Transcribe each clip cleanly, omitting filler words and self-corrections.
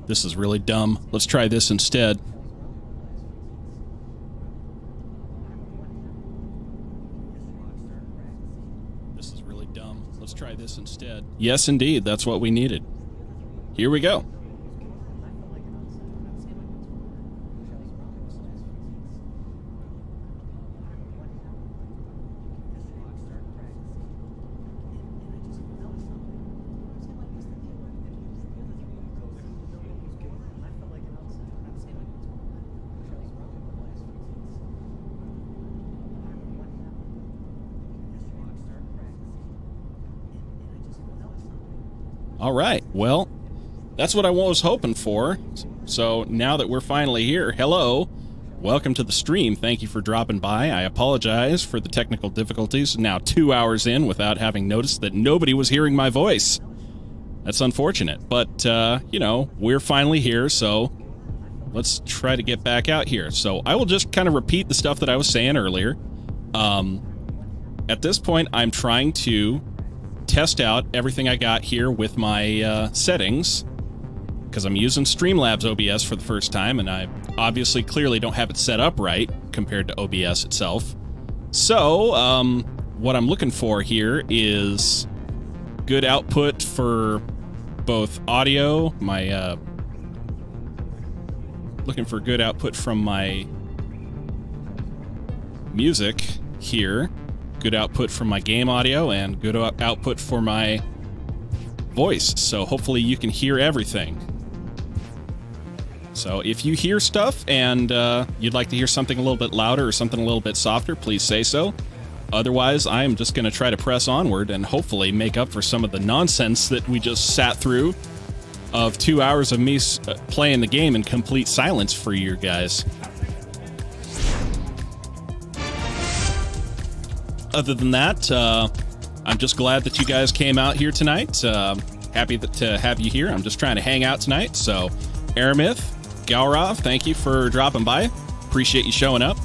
This is really dumb. Let's try this instead. This is really dumb. Let's try this instead. Yes, indeed. That's what we needed. Here we go. All right, well, that's what I was hoping for. So now that we're finally here, hello, welcome to the stream. Thank you for dropping by. I apologize for the technical difficulties. Now 2 hours in without having noticed that nobody was hearing my voice. That's unfortunate, but, you know, we're finally here, so let's try to get back out here. So I will just kind of repeat the stuff that I was saying earlier. At this point, I'm trying to test out everything I got here with my settings, because I'm using Streamlabs OBS for the first time, and I obviously clearly don't have it set up right compared to OBS itself. So, what I'm looking for here is good output for both audio, my, looking for good output from my music here, good output from my game audio, and good output for my voice, so hopefully you can hear everything. So if you hear stuff and you'd like to hear something a little bit louder or something a little bit softer, please say so. Otherwise, I am just going to try to press onward and hopefully make up for some of the nonsense that we just sat through of 2 hours of me playing the game in complete silence for you guys. Other than that, I'm just glad that you guys came out here tonight. Happy to have you here. I'm just trying to hang out tonight. So, Aramith, Galrov, thank you for dropping by. Appreciate you showing up.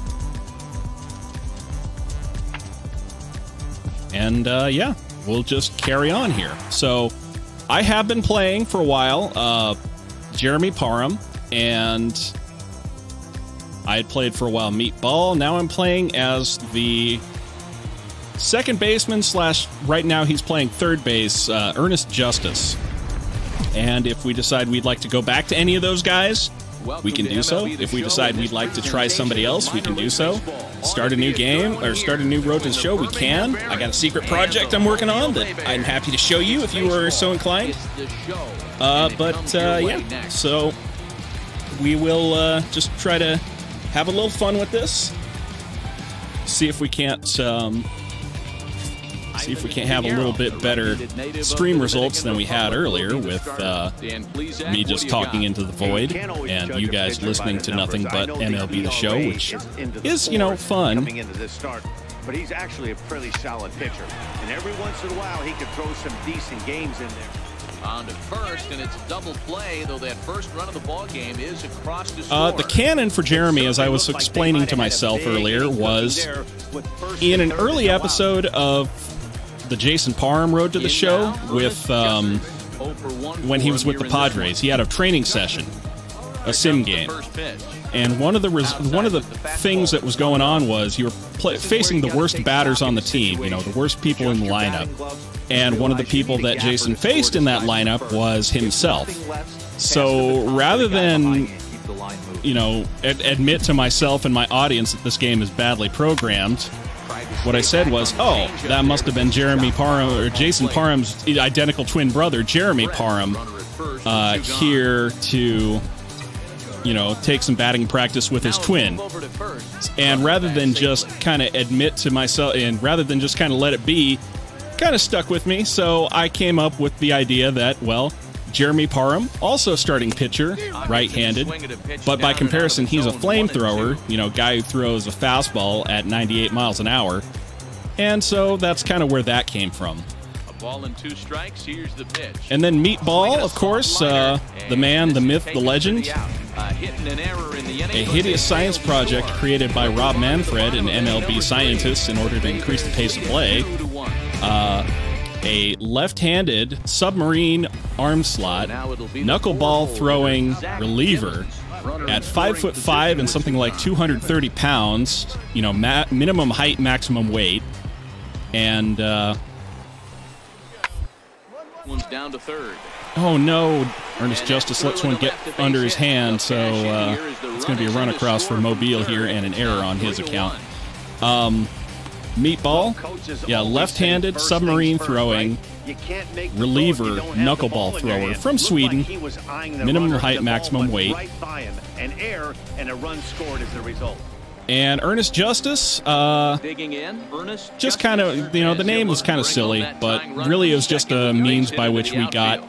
And, yeah, we'll just carry on here. So, I have been playing for a while, Jeremy Parham, and I had played for a while Meatball. Now I'm playing as the second baseman slash, right now he's playing third base, Ernest Justice. And if we decide we'd like to go back to any of those guys, we can do so. If we decide we'd like to try somebody else, we can do so. Start a new game, or start a new road to the show, we can. I got a secret project I'm working on that I'm happy to show you if you were so inclined. Yeah, so we will just try to have a little fun with this. See if we can't have a little bit better stream results than we had earlier with me just talking into the void and you guys listening to nothing but MLB The Show, which is, you know, fun. But he's actually a pretty solid pitcher, and every once in a while he can throw some decent games in there. On to first, and it's double play, though that first run of the ball game is across the score. The canon for Jeremy, as I was explaining to myself earlier, was in an early episode of the Jason Parham Road to the Show with when he was with the Padres. He had a training session, a sim game, and one of the things that was going on was you were facing the worst batters on the team, you know, the worst people in the lineup. And one of the people that Jason faced in that lineup was himself. So rather than, you know, admit to myself and my audience that this game is badly programmed, what I said was, oh, that must have been Jeremy Parham, or Jason Parham's identical twin brother, Jeremy Parham, here to, you know, take some batting practice with his twin. And rather than just kind of admit to myself, and rather than just kind of let it be, kind of stuck with me, so I came up with the idea that, well, Jeremy Parham, also starting pitcher, right-handed, but by comparison, he's a flamethrower, you know, guy who throws a fastball at 98 miles an hour, and so that's kind of where that came from. A ball and 2 strikes, here's the pitch. And then Meatball, of course, the man, the myth, the legend, a hideous science project created by Rob Manfred and MLB scientists in order to increase the pace of play. a left-handed submarine arm slot, knuckleball throwing reliever at 5'5" and something like 230 pounds, you know, minimum height, maximum weight, and One's down to third. oh no, Ernest Justice lets one get under his hand, so it's going to be a run across for Mobile here and an error on his account. Meatball, yeah, left-handed submarine throwing reliever knuckleball thrower from Sweden, minimum height, maximum weight. And Ernest Justice, just kind of, you know, the name was kind of silly, but really it was just a means by which we got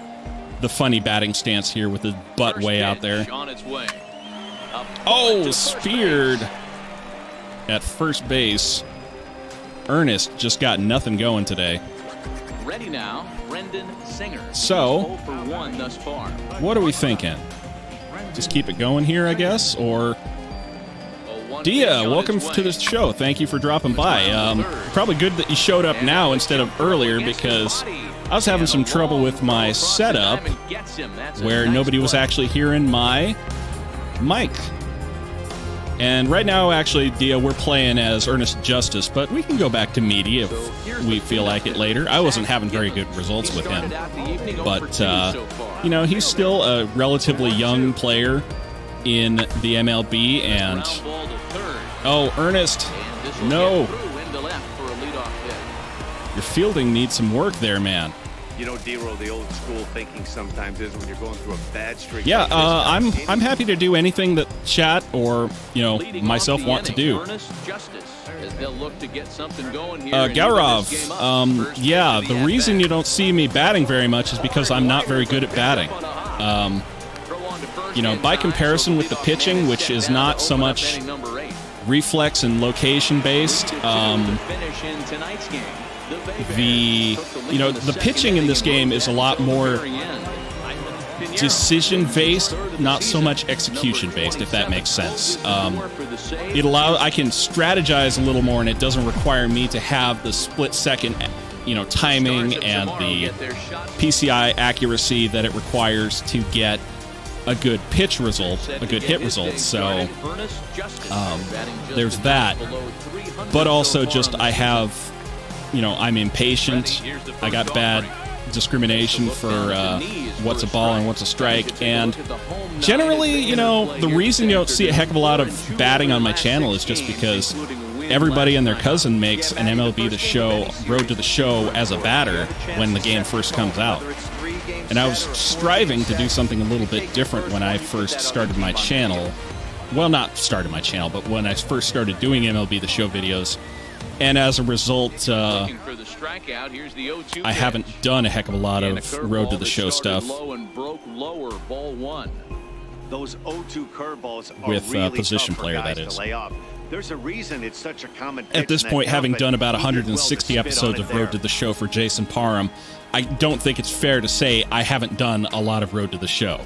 the funny batting stance here with his butt way out there. Oh, speared at first base. Ernest just got nothing going today. Ready now, Brendan Singer. So, 0 for 1 thus far. What are we thinking? Just keep it going here, I guess, or... Dia, welcome to the show. Thank you for dropping by. Probably good that you showed up now instead of earlier, because I was having some trouble with my setup where nobody was actually hearing my mic. And right now, actually, Dia, we're playing as Ernest Justice, but we can go back to Meaty if we feel like it later. I wasn't having very good results with him, but, you know, he's still a relatively young player in the MLB, and... Oh, Ernest, no. Your fielding needs some work there, man. You know, D-Roll, the old school thinking sometimes is when you're going through a bad streak. Yeah, I'm happy to do anything that chat or, you know, myself want to do. Gaurov, yeah, the reason you don't see me batting very much is because I'm not very good at batting. You know, by comparison with the pitching, which is not so much reflex and location based, the pitching in this game is a lot more decision based, not so much execution based, if that makes sense. I can strategize a little more, and it doesn't require me to have the split second, you know, timing and the PCI accuracy that it requires to get a good pitch result, a good hit result. So there's that, but also just I have, you know, I'm impatient. I got bad discrimination for what's a ball and what's a strike, and generally, you know, the reason you don't see a heck of a lot of batting on my channel is just because everybody and their cousin makes an MLB The Show Road to the Show as a batter when the game first comes out. And I was striving to do something a little bit different when I first started my channel. Well, not started my channel, but when I first started doing MLB The Show videos. And as a result, I haven't done a heck of a lot of Road to the Show stuff Those 0-2 curveballs are with really position tough player, for guys that is. to lay off. There's a reason it's such a common At this point, having done about 160 episodes of Road to the Show for Jason Parham, I don't think it's fair to say I haven't done a lot of Road to the Show.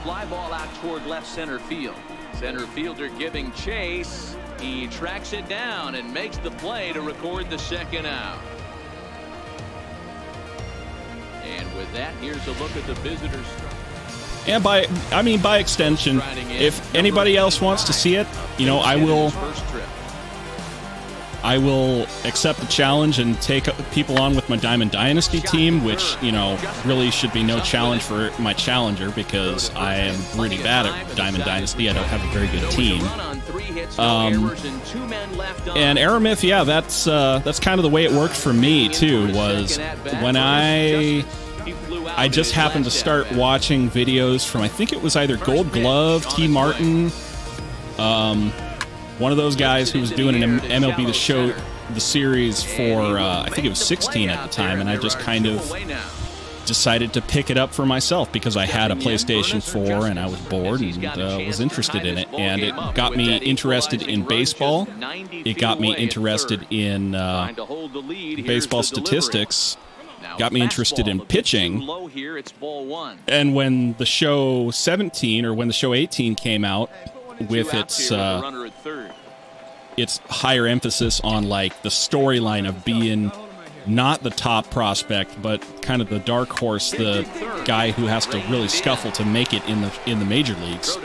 Fly ball out toward left center field. Center fielder giving chase. He tracks it down and makes the play to record the second out. And with that, here's a look at the visitors. And by extension, if anybody else wants to see it, you know, I will accept the challenge and take people on with my Diamond Dynasty team, which, you know, really should be no challenge for my challenger because I am really bad at Diamond Dynasty. I don't have a very good team. And Aramith, yeah, that's kind of the way it worked for me too. Was when I just happened to start watching videos from, I think it was either Gold Glove, T. Martin, one of those guys who was doing an MLB The Show, the series for, I think it was 16 at the time, and I just kind of decided to pick it up for myself because I had a PlayStation 4 and I was bored and was interested in it, and it got me interested in baseball. It got me interested in baseball statistics. Got me interested in pitching. And when the show 17 or when the show 18 came out with its higher emphasis on like the storyline of being not the top prospect, but kind of the dark horse, the guy who has to really scuffle to make it in the major leagues,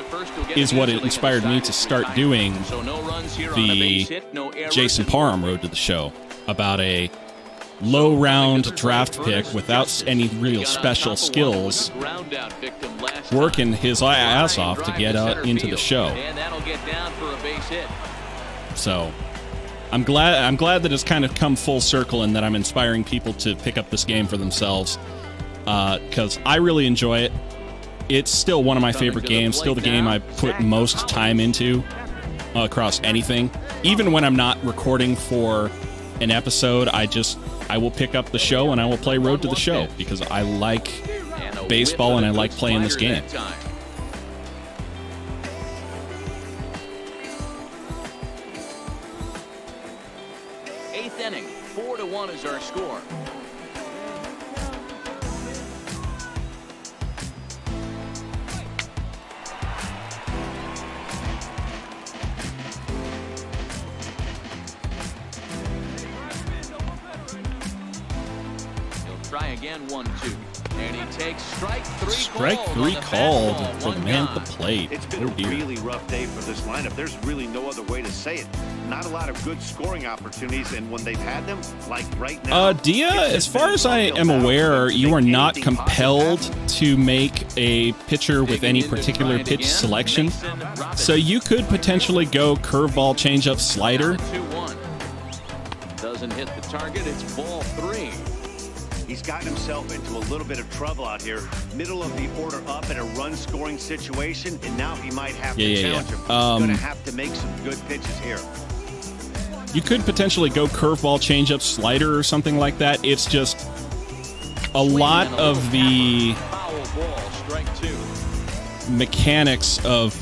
is what it inspired me to start doing the Jason Parham Road to the Show, about a low-round draft pick without any real special skills, working his ass off to get into the show. So I'm glad that it's kind of come full circle and that I'm inspiring people to pick up this game for themselves, because I really enjoy it. It's still one of my favorite games, still the game I put most time into across anything. Even when I'm not recording for an episode, I will pick up the show and I will play Road to the Show, because I like baseball and I like playing this game. Eighth inning, 4-1 is our score. He'll try again, 1-2. And he takes strike three called for the man at the plate. It's been a really rough day for this lineup. There's really no other way to say it. Not a lot of good scoring opportunities, and when they've had them, like right now... Dia, as far as I am aware, you are not compelled to make a pitcher with any particular pitch selection. So you could potentially go curveball, changeup, slider. Doesn't hit the target, it's ball 3. He's gotten himself into a little bit of trouble out here. Middle of the order up in a run-scoring situation, and now he might have to challenge him. He's going to have to make some good pitches here. You could potentially go curveball, changeup, slider, or something like that. It's just a lot of the mechanics of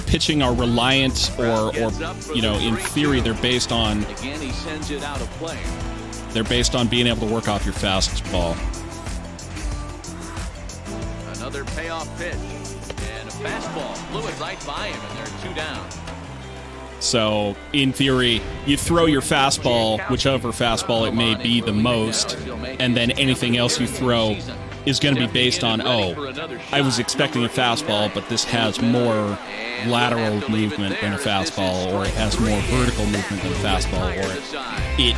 pitching are reliant, or you know, in theory, they're based on. Again, he sends it out of play. They're based on being able to work off your fastball. Another payoff pitch. And a fastball flew it right by him, and they're 2 down. So, in theory, you throw your fastball, whichever fastball it may be the most, and then anything else you throw is going to be based on, oh, I was expecting a fastball, but this has more lateral movement than a fastball, or it has more vertical movement than a fastball, or it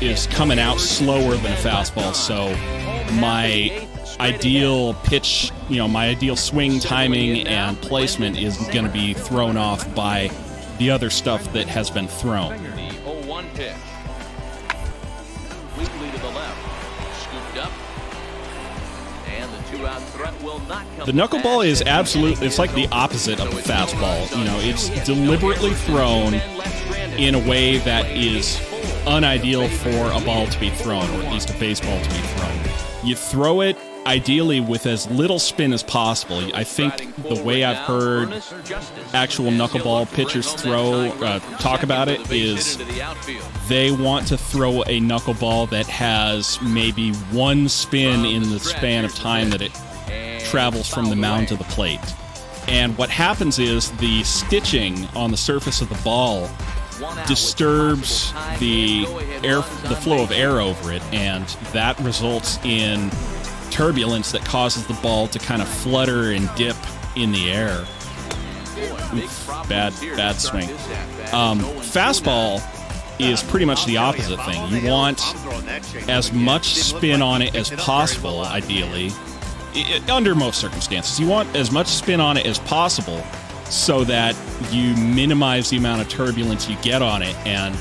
is coming out slower than a fastball, so my ideal pitch, you know, my ideal swing timing and placement is going to be thrown off by the other stuff that has been thrown. The 0-1 pitch. Weakly to the left. Scooped up. And the 2-out threat will not come. The knuckleball is absolutely, it's like the opposite of a fastball. You know, it's deliberately thrown in a way that is unideal for a ball to be thrown, or at least a baseball to be thrown. You throw it ideally with as little spin as possible. I think the way I've heard actual knuckleball pitchers talk about it is they want to throw a knuckleball that has maybe one spin in the span of time that it travels from the mound to the plate. And what happens is the stitching on the surface of the ball disturbs the flow of air over it, and that results in turbulence that causes the ball to kind of flutter and dip in the air. Oof, bad swing. Fastball is pretty much the opposite thing. You want as much spin on it as possible, ideally. Under most circumstances, you want as much spin on it as possible so that you minimize the amount of turbulence you get on it, and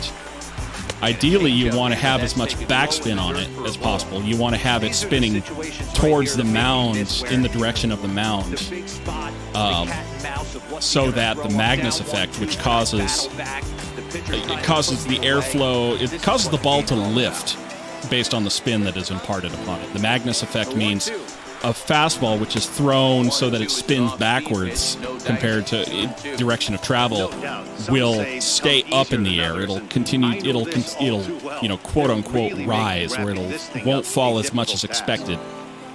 ideally you want to have as much backspin on it as possible. You want to have it spinning towards the mound, in the direction of the mound, so that the Magnus effect, which causes the airflow, it causes the ball to lift based on the spin that is imparted upon it. The Magnus effect means a fastball which is thrown so that it spins backwards compared to direction of travel will stay up in the air. It'll continue. It'll you know, quote unquote rise, where it won't fall as much as expected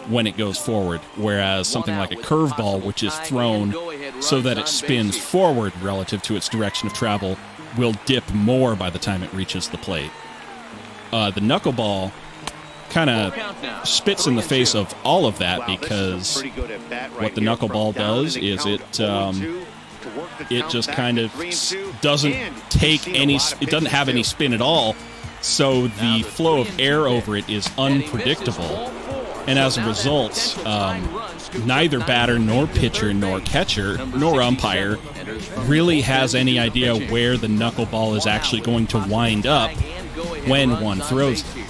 when it goes forward. Whereas something like a curveball, which is thrown so that it spins forward relative to its direction of travel, will dip more by the time it reaches the plate. The knuckleball kind of spits in the face of all of that, because what the knuckleball does is it just kind of doesn't take any, it doesn't have any spin at all, so the flow of air over it is unpredictable, and as a result, neither batter nor pitcher nor catcher nor umpire really has any idea where the knuckleball is actually going to wind up when one throws it.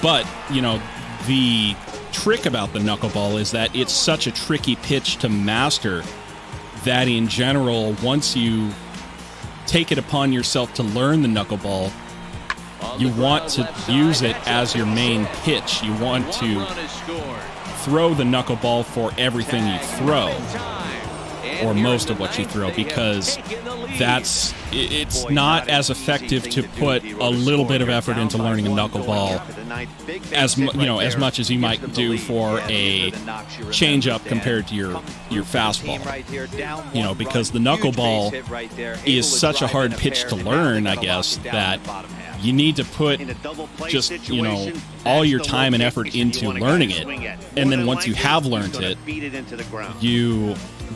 But, you know, the trick about the knuckleball is that it's such a tricky pitch to master that in general, once you take it upon yourself to learn the knuckleball, you want to use it as your main pitch. You want to throw the knuckleball for everything you throw, or most of what you throw, because it's not as effective to put a little bit of effort into learning a knuckleball as much as you might do for a changeup compared to your fastball. You know, because the knuckleball is such a hard pitch to learn, I guess, that you need to put just, you know, all your time and effort into learning it, and then once you have learned it, you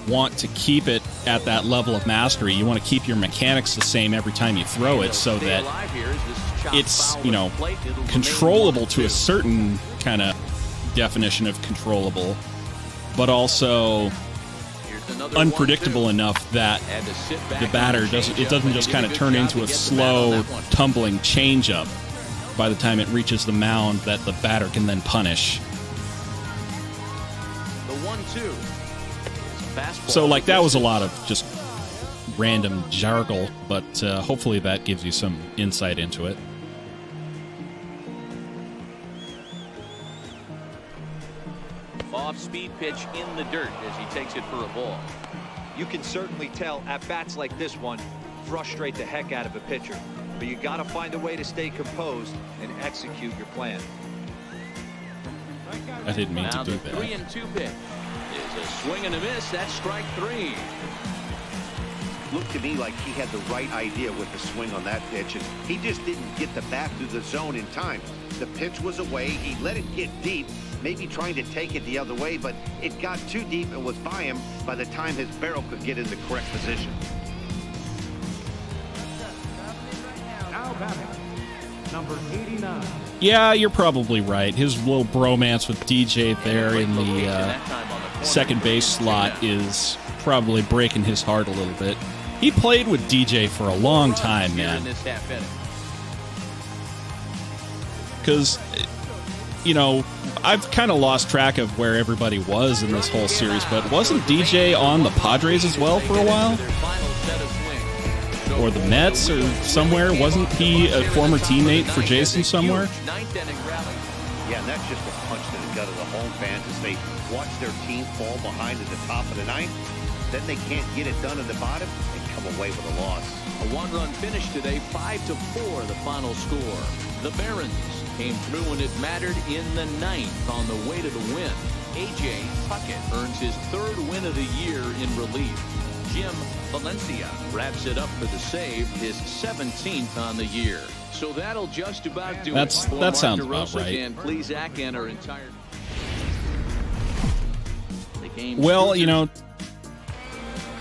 want to keep it at that level of mastery. You want to keep your mechanics the same every time you throw it, so that it's, you know, controllable to a certain kind of definition of controllable, but also unpredictable enough that the batter doesn't just kind of turn into a slow tumbling changeup by the time it reaches the mound that the batter can then punish. So, like, that was a lot of just random jargle, but hopefully that gives you some insight into it. Off-speed pitch in the dirt as he takes it for a ball. You can certainly tell at bats like this one frustrate the heck out of a pitcher, but you got to find a way to stay composed and execute your plan. I didn't mean to do that. Now the 3-2 pitch is a swing and a miss. That's strike 3. Looked to me like he had the right idea with the swing on that pitch, and he just didn't get the bat through the zone in time. The pitch was away. He let it get deep, maybe trying to take it the other way, but it got too deep and was by him by the time his barrel could get in the correct position. Now batting, number 89. Yeah, you're probably right. His little bromance with DJ there in the second base slot is probably breaking his heart a little bit. He played with DJ for a long time, man. Because, you know, I've kind of lost track of where everybody was in this whole series, but wasn't DJ on the Padres as well for a while? Or the Mets or somewhere? Wasn't he a former teammate for Jason somewhere? Yeah, and that's just a punch to the gut of the home fans as they watch their team fall behind at the top of the ninth. Then they can't get it done at the bottom and come away with a loss. A one-run finish today, 5-4 the final score. The Barons came through when it mattered in the ninth on the way to the win. A.J. Puckett earns his 3rd win of the year in relief. Jim Valencia wraps it up for the save, his 17th on the year. So that'll just about do it. That sounds about right. And please, ZACK and our entire... Well, you know,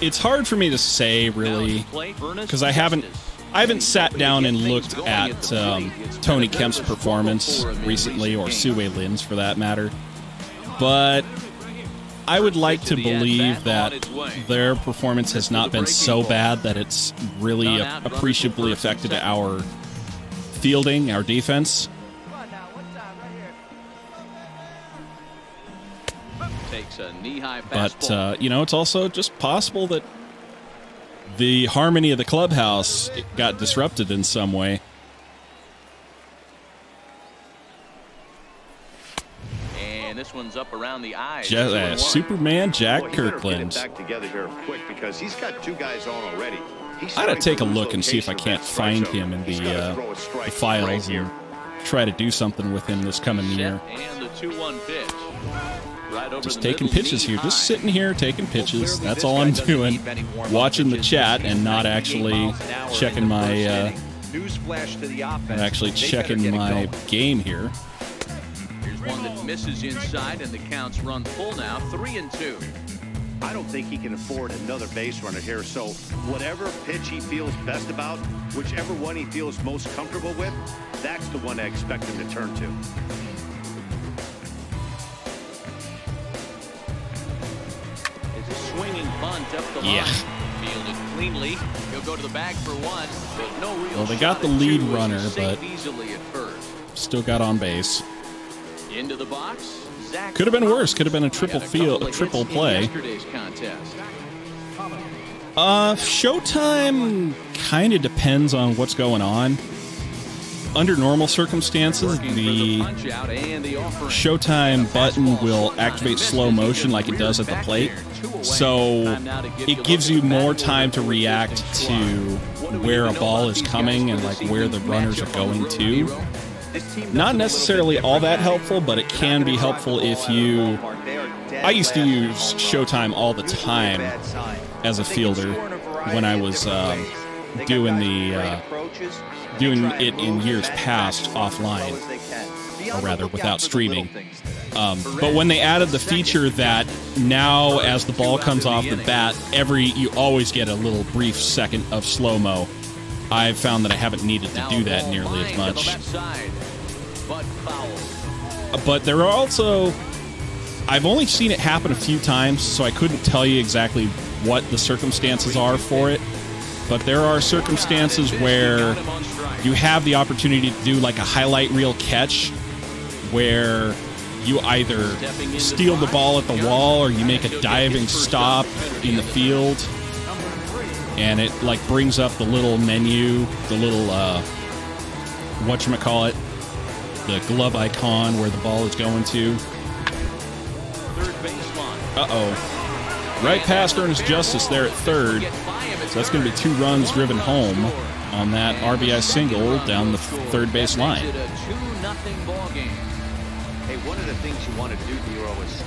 it's hard for me to say, really, because I haven't sat down and looked at Tony Kemp's performance recently, or Sue Lynn's for that matter. But I would like to believe that their performance has not been so bad that it's really appreciably affected our fielding, our defense. But, you know, it's also just possible that the harmony of the clubhouse got disrupted in some way. And this one's up around the eyes. Superman Jack Kirkland. Back together here quick because he's got 2 guys on already. I gotta take a look and see if I can't find him in the files and try to do something with him this coming year. And the 2-1 pitch. Right over just the taking middle, pitches knee here. high. Just sitting here taking pitches. Clearly, That's this all guy I'm doesn't doing. need many warm-up Watching the pitches. chat He's and not 98 actually miles an hour checking in the my first inning. Newsflash to the offense. and actually They better checking get it my going. game here. Here's one that misses inside, and the count's run full now, 3-2. I don't think he can afford another base runner here. So whatever pitch he feels best about, whichever one he feels most comfortable with, that's the one I expect him to turn to. It's a swinging bunt up the Yeah. line. Fielded cleanly. He'll go to the bag for one, but no real Well, they shot got the at lead two as runner, he's safe but easily at first. still got on base. Into the box. ZACK. Could have been worse. Could have been a triple Got a couple field, a of triple hits in play. yesterday's contest. Showtime kind of depends on what's going on. Under normal circumstances, Working for the punch out and the offering. Showtime button will activate slow motion like it does at the plate. So it gives you more time to react to where a ball is coming and like where the runners are going to. Not necessarily all that helpful, but it can be helpful if you... I used to use Showtime all the time as a fielder when I was doing it in years past offline, or rather without streaming. But when they added the feature that now as the ball comes off the bat, you always get a little brief second of slow-mo, I've found that I haven't needed to do that nearly as much. But there are also... I've only seen it happen a few times, so I couldn't tell you exactly what the circumstances are for it. But there are circumstances where you have the opportunity to do like a highlight reel catch where you either steal the ball at the wall or you make a diving stop in the field, and it like brings up the little menu, the little whatchamacallit, the glove icon where the ball is going to. Uh-oh. Right past Ernest Justice there at third. So that's going to be 2 runs driven home on that RBI single down the third base line.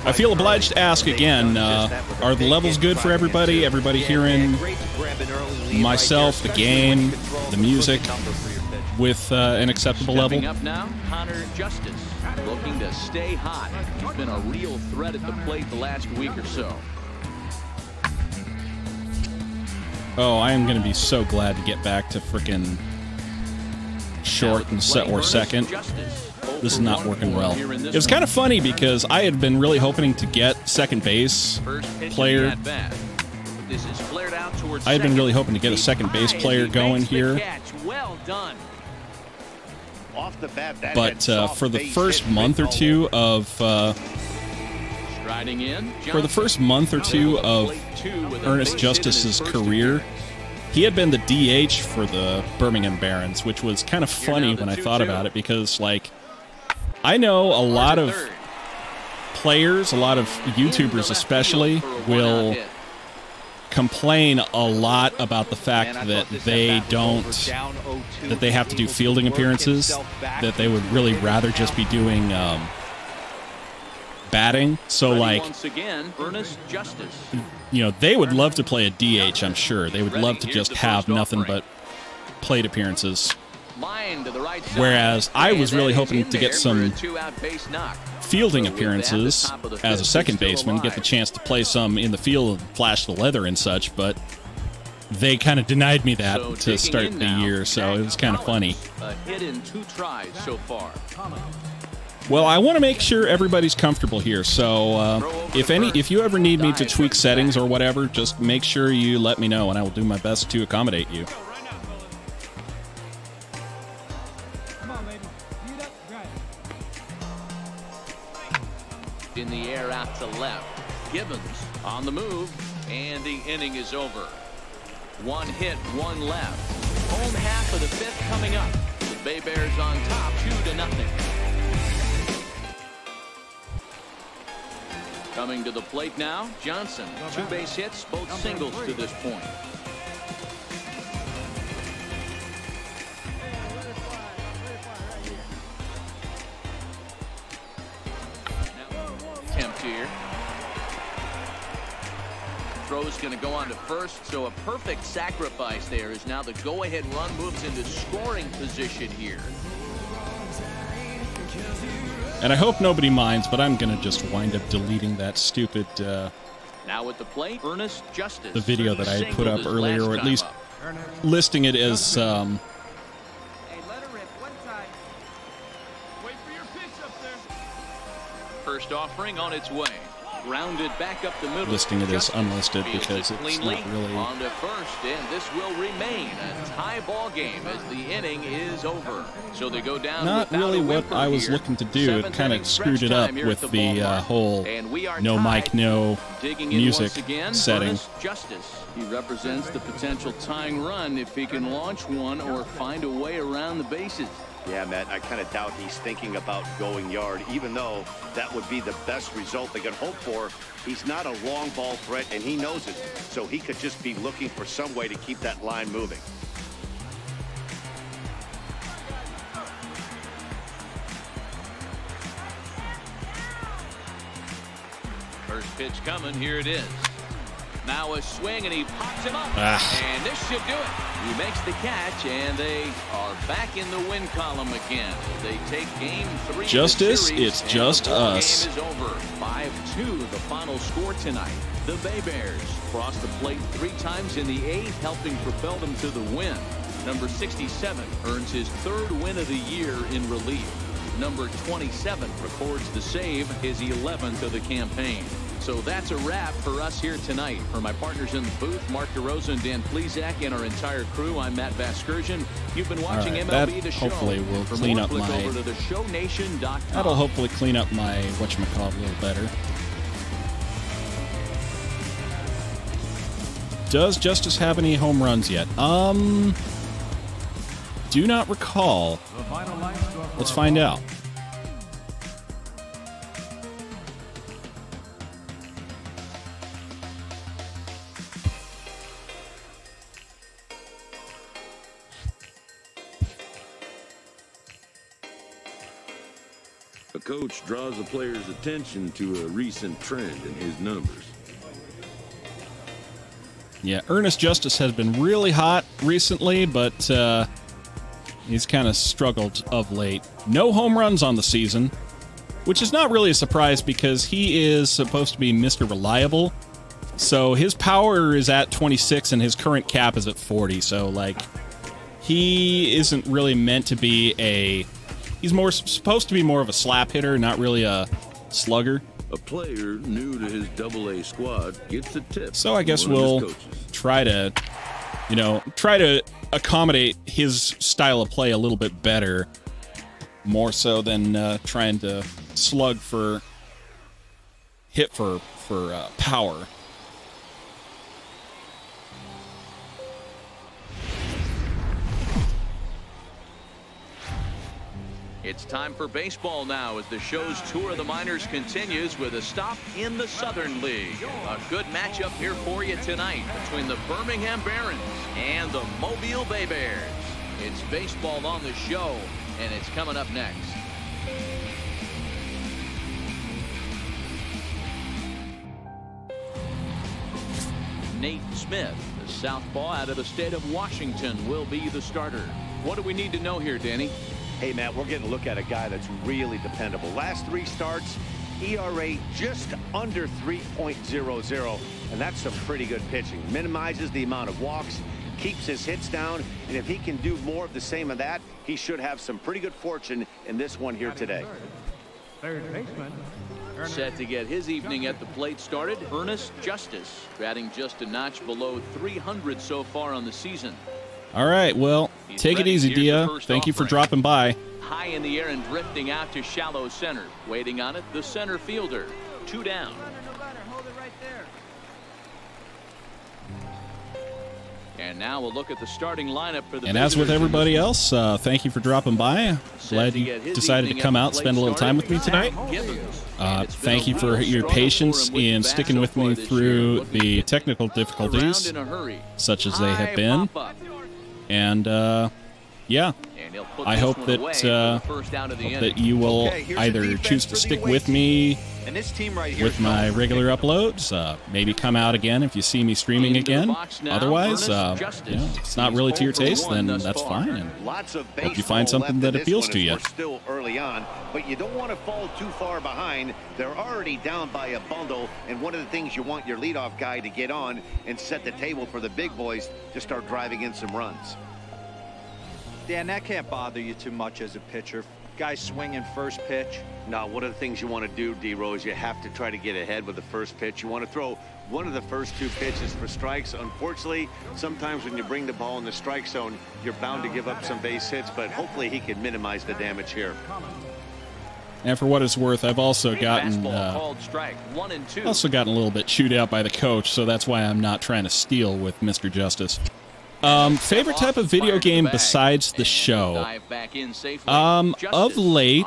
I feel obliged to ask again, are the levels good for everybody? Everybody hearing myself, the game, the music with an acceptable level? Up now, Connor Justice, looking to stay hot. He's been a real threat at the plate the last week or so. Oh, I am going to be so glad to get back to frickin' short and second. This is not working well. It was kind of funny because I had been really hoping to get second base player. I had been really hoping to get a second base player going here. But for the first month or two of Ernest Justice's career, he had been the DH for the Birmingham Barons, which was kind of funny when I thought about it because, like, I know a lot of players, a lot of YouTubers especially, will complain a lot about the fact that they have to do fielding appearances, that they would really rather just be doing batting. So, like, you know, they would love to play a DH, I'm sure. They would love to just have nothing but plate appearances. Whereas I was really hoping to get some fielding appearances as a second baseman, get the chance to play some in the field and flash the leather and such, but they kind of denied me that to start the year, so it was kind of funny. A hit in 2 tries so far. Well, I want to make sure everybody's comfortable here, so if you ever need me to tweak settings or whatever, just make sure you let me know, and I will do my best to accommodate you. In the air out to left. Gibbons on the move, and the inning is over. 1 hit, 1 left. Home half of the 5th coming up. The Bay Bears on top, 2-0. Coming to the plate now, Johnson. 2 base hits, both singles to this point. Attempt outs here. Throw's going to go on to first, so a perfect sacrifice there as now the go-ahead run moves into scoring position here. And I hope nobody minds, but I'm going to just wind up deleting that stupid Now at the plate, Ernest Justice. the video that I put up earlier, or at least listing it as Hey, let her rip. One time. Wait for your pitch up there. First offering on its way. Grounded back up the middle. listing it as unlisted Fields because it it's cleanly not really. on to first, and this will remain a tie ball game as the inning is over. So they go down. Not really what I was looking to do. It kind of screwed it up with the whole no mic, no music setting. Justice. He represents the potential tying run if he can launch one or find a way around the bases. Yeah, Matt, I kind of doubt he's thinking about going yard, even though that would be the best result they could hope for. He's not a long ball threat, and he knows it, so he could just be looking for some way to keep that line moving. First pitch coming. Here it is. Now a swing, and he pops him up. And this should do it. He makes the catch, and they are back in the win column again. They take game 3 Justice, of the series, it's just us. The game is over. 5-2 the final score tonight. The Bay Bears crossed the plate 3 times in the 8th, helping propel them to the win. Number 67 earns his 3rd win of the year in relief. Number 27 records the save, his 11th of the campaign. So that's a wrap for us here tonight. For my partners in the booth, Mark DeRosa and Dan Plesac, and our entire crew, I'm Matt Vasgersian. You've been watching MLB The Show. Hopefully will For clean more, up click my. over to theshownation.com. That'll hopefully clean up my whatchamacallit a little better. Does Justice have any home runs yet? Do not recall. Let's find out. A coach draws a player's attention to a recent trend in his numbers. Yeah, Ernest Justice has been really hot recently, but he's kind of struggled of late. No home runs on the season, which is not really a surprise because he is supposed to be Mr. Reliable. So his power is at 26 and his current cap is at 40. So, like, he isn't really meant to be a... He's more supposed to be more of a slap hitter, not really a slugger. A player new to his AA squad gets a tip. So I guess we'll try to, try to accommodate his style of play a little bit better, more so than trying to slug for hit for power. It's time for baseball now as the show's tour of the minors continues with a stop in the Southern League. A good matchup here for you tonight between the Birmingham Barons and the Mobile Bay Bears. It's baseball on the show, and it's coming up next. Nate Smith, the southpaw out of the state of Washington, will be the starter. What do we need to know here, Danny? Hey, Matt, we're getting a look at a guy that's really dependable. Last 3 starts, ERA just under 3.00, and that's some pretty good pitching. Minimizes the amount of walks, keeps his hits down, and if he can do more of the same of that, he should have some pretty good fortune in this one here today. Third baseman. Set to get his evening at the plate started, Ernest Justice, batting just a notch below 300 so far on the season. All right, well, take it easy, Dia. Thank you for dropping by. High in the air and drifting out to shallow center. Waiting on it, the center fielder. 2 down. Hold it right there. And now we'll look at the starting lineup for the And as with everybody else, thank you for dropping by. Glad you decided to come out, spend a little time with me tonight. Thank you for your patience in sticking with me through the technical difficulties, such as they have been. And yeah, And he'll put I this hope one that away for the first out of the inning. that you will Okay, here's either the defense choose to for the stick away with team. me And this team right here with is my known for regular picking up uploads. Maybe come out again if you see me streaming Into the again. box now, Otherwise, Ernest Justice. you know, it's not He's really to your 0 for taste, 1 then thus that's far. fine. And Lots of hope you find baseball something left that in this appeals one to as you. We're still early on, but you don't want to fall too far behind. They're already down by a bundle, and one of the things you want your leadoff guy to get on and set the table for the big boys to start driving in some runs. Dan, that can't bother you too much as a pitcher. Guys swinging first pitch. Now, one of the things you want to do, D-Rose, you have to try to get ahead with the first pitch. You want to throw one of the first 2 pitches for strikes. Unfortunately, sometimes when you bring the ball in the strike zone, you're bound to give up some base hits, but hopefully he can minimize the damage here. And for what it's worth, I've also gotten Fastball called strike 1 and 2. a little bit chewed out by the coach, so that's why I'm not trying to steal with Mr. Justice. Favorite type of video game besides the show? Of late,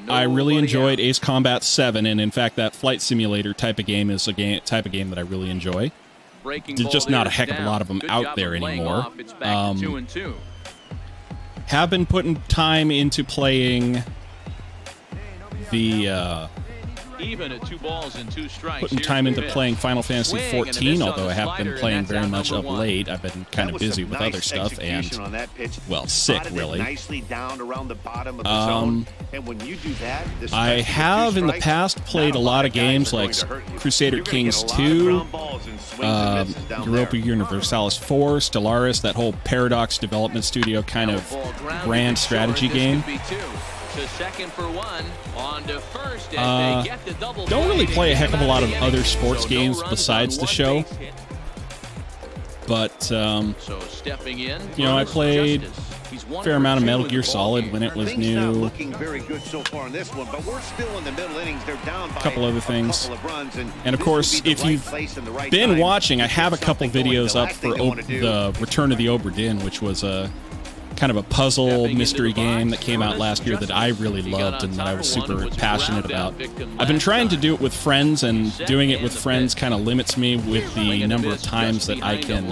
I really enjoyed Ace Combat 7, and in fact, that flight simulator type of game is a type of game that I really enjoy. There's just not a heck of a lot of them out there anymore. Have been putting time into playing the even at 2 balls and 2 strikes. Putting time into playing Final Fantasy XIV, although I have been playing very much of late. I've been kind of busy with other stuff and, well, sick, really. I have in the past played a lot of games like Crusader Kings 2, Europa Universalis 4, Stellaris, that whole Paradox Development Studio kind of grand strategy game. To second for 1, on to first as they get the double. Don't really play a heck of a lot of other sports games besides the show, but so stepping in, you know, I played a fair amount of Metal Gear Solid when it was new. Looking very good so far in this one, but we're still in the middle innings. They're down by a couple other things, and of course, if you've been watching, I have a couple videos up for the Return of the Obra Dinn, which was a kind of a puzzle mystery game that came out last year that I really loved and that I was super passionate about. I've been trying to do it with friends, and doing it with friends kind of limits me with the number of times that I can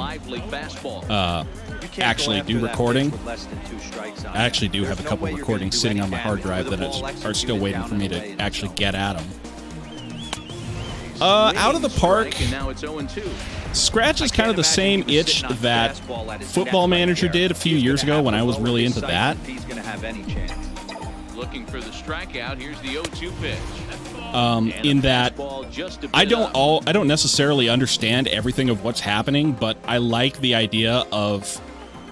actually do recording. I actually do have a couple recordings sitting on my hard drive that are still waiting for me to actually get at them. Out of the park, Scratch is kind of the same itch that Football Manager did a few years ago when I was really into that. Looking for the strikeout. Here's the 0-2 pitch. In that I don't necessarily understand everything of what's happening, but I like the idea of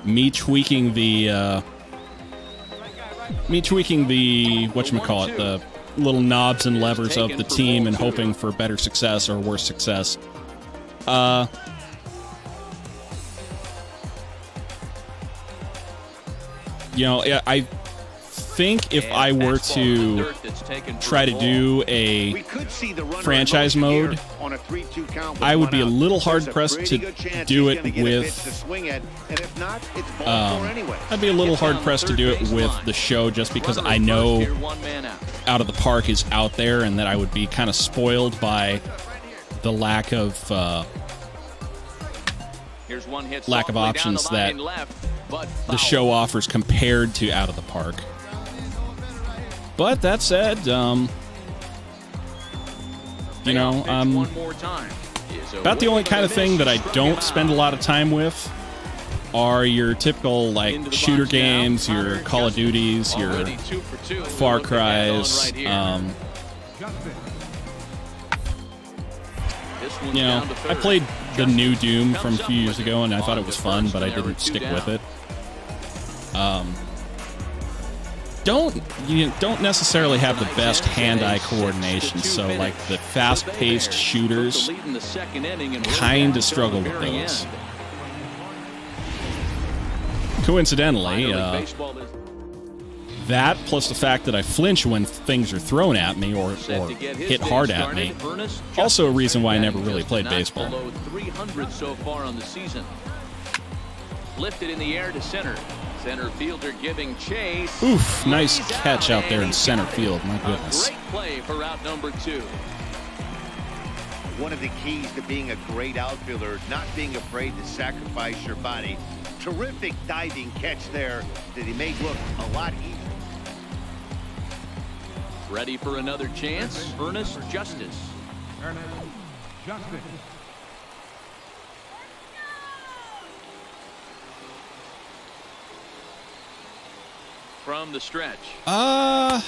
me tweaking the whatchamacallit, the little knobs and levers of the team and hoping for better success or worse success. You know, I think if I were to try to do a franchise mode, I would be a little hard-pressed to do it with... I'd be a little hard-pressed to do it with the show just because I know Out of the Park is out there and that I would be kind of spoiled by the lack of options that the show offers compared to Out of the Park. But that said, you know, about the only kind of thing that I don't spend a lot of time with are your typical, like, shooter games, your Call of Duties, your Far Cries. You know, I played the new Doom from a few years ago, and I thought it was fun, but I didn't stick with it. Don't necessarily have the best hand-eye coordination, so like the fast-paced shooters kind of struggle with those. Coincidentally, that plus the fact that I flinch when things are thrown at me or hit hard at me, also a reason why I never really played baseball. 300 so far on the season. Lifted in the air to center. Center fielder giving chase. Oof, nice catch out there in center field. My goodness. Great play for route number 2. One of the keys to being a great outfielder, not being afraid to sacrifice your body. Terrific diving catch there that he made look a lot easier. Ready for another chance? Ernest Justice. Ernest Justice. From the stretch. And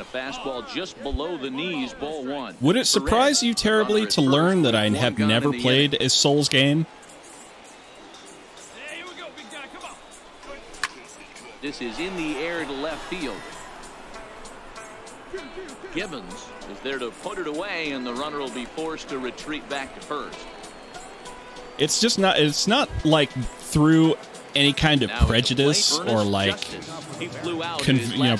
a fastball just below the knees, ball one. Would it surprise you terribly to learn that I have never played a Souls game? Hey, here we go, big guy. Come on. This is in the air to left field. Gibbons is there to put it away, and the runner will be forced to retreat back to first. It's just not. It's not like through any kind of prejudice or like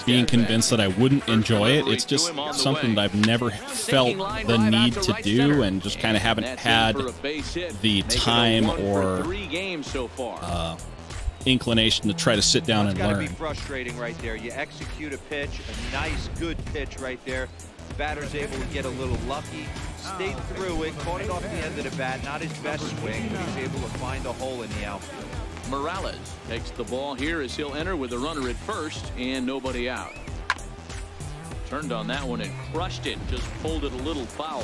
being convinced that I wouldn't enjoy it. It's just something that I've never felt the need to do, and just kind of haven't had the time or inclination to try to sit down and learn. It's got to be frustrating right there. You execute a pitch, a nice, good pitch right there. The batter's able to get a little lucky, stayed through it, caught it off the end of the bat. Not his best swing, but he's able to find a hole in the outfield. Morales takes the ball here as he'll enter with a runner at first and nobody out. Turned on that one and crushed it, just pulled it a little foul.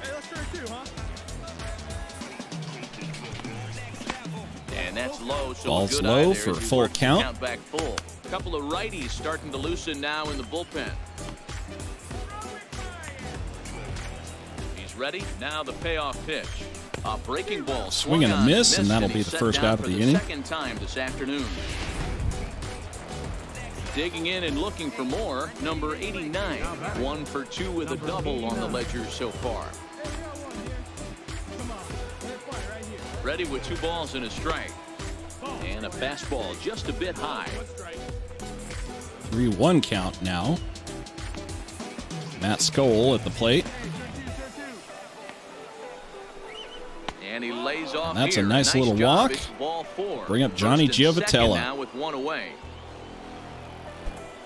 Hey, let's try two, huh? And that's low, so ball's good low eye for a there. full count. Back full. A couple of righties starting to loosen now in the bullpen. He's ready. Now the payoff pitch. A breaking ball. Swing and a miss, and that'll be the first out of the inning. Second time this afternoon. Digging in and looking for more. Number 89. 1 for 2 with a double on the ledger so far. Ready with 2 balls and a strike. And a fastball just a bit high. 3-1 count now. Matt Skoll at the plate. And he lays off. And that's here. a nice little job. walk. It's ball 4. Bring up Johnny Giovitella. Now with 1 away.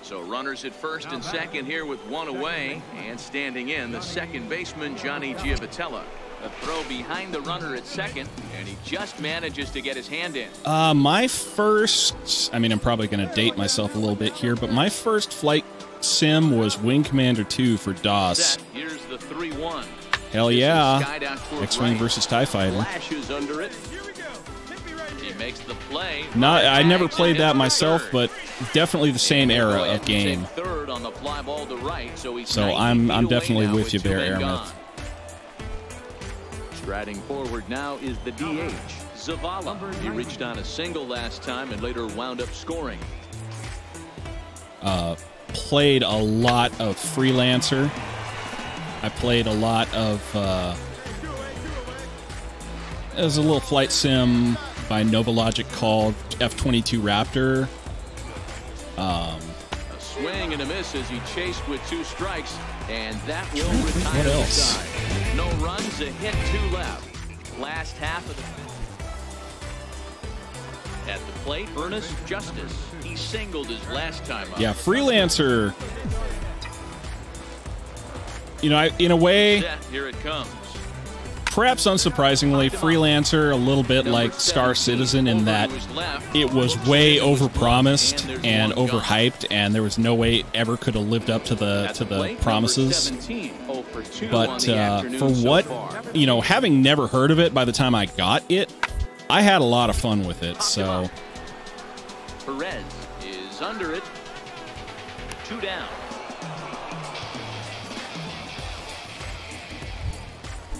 So runners at first and second here with 1 away, and standing in the second baseman Johnny Giovitella. A throw behind the runner at second, and he just manages to get his hand in. My first, I mean, I'm probably going to date myself a little bit here, but my first flight sim was Wing Commander 2 for DOS. Here's the 3-1. Hell yeah. X-Wing versus TIE Fighter. Flashes under it. He makes the play. I never played that myself, but definitely the same era of game. Third on the fly ball to right, so I'm definitely with you there, Airmouth. Striding forward now is the DH, Zavala. He reached on a single last time and later wound up scoring. Played a lot of Freelancer. I played a lot of there's a little flight sim by Novalogic called F-22 Raptor. A swing and a miss as he chased with 2 strikes, and that will retire what the else? side. No runs, a hit, 2 left. Last half of the... At the plate, Ernest Justice. He singled his last time up. Yeah, Freelancer. You know, in a way, Here it comes. perhaps unsurprisingly, Freelancer a little bit like Star Citizen in that it was way overpromised and overhyped, and there was no way it ever could have lived up to the promises. But for what, you know, having never heard of it by the time I got it, I had a lot of fun with it. So Perez is under it. 2 down.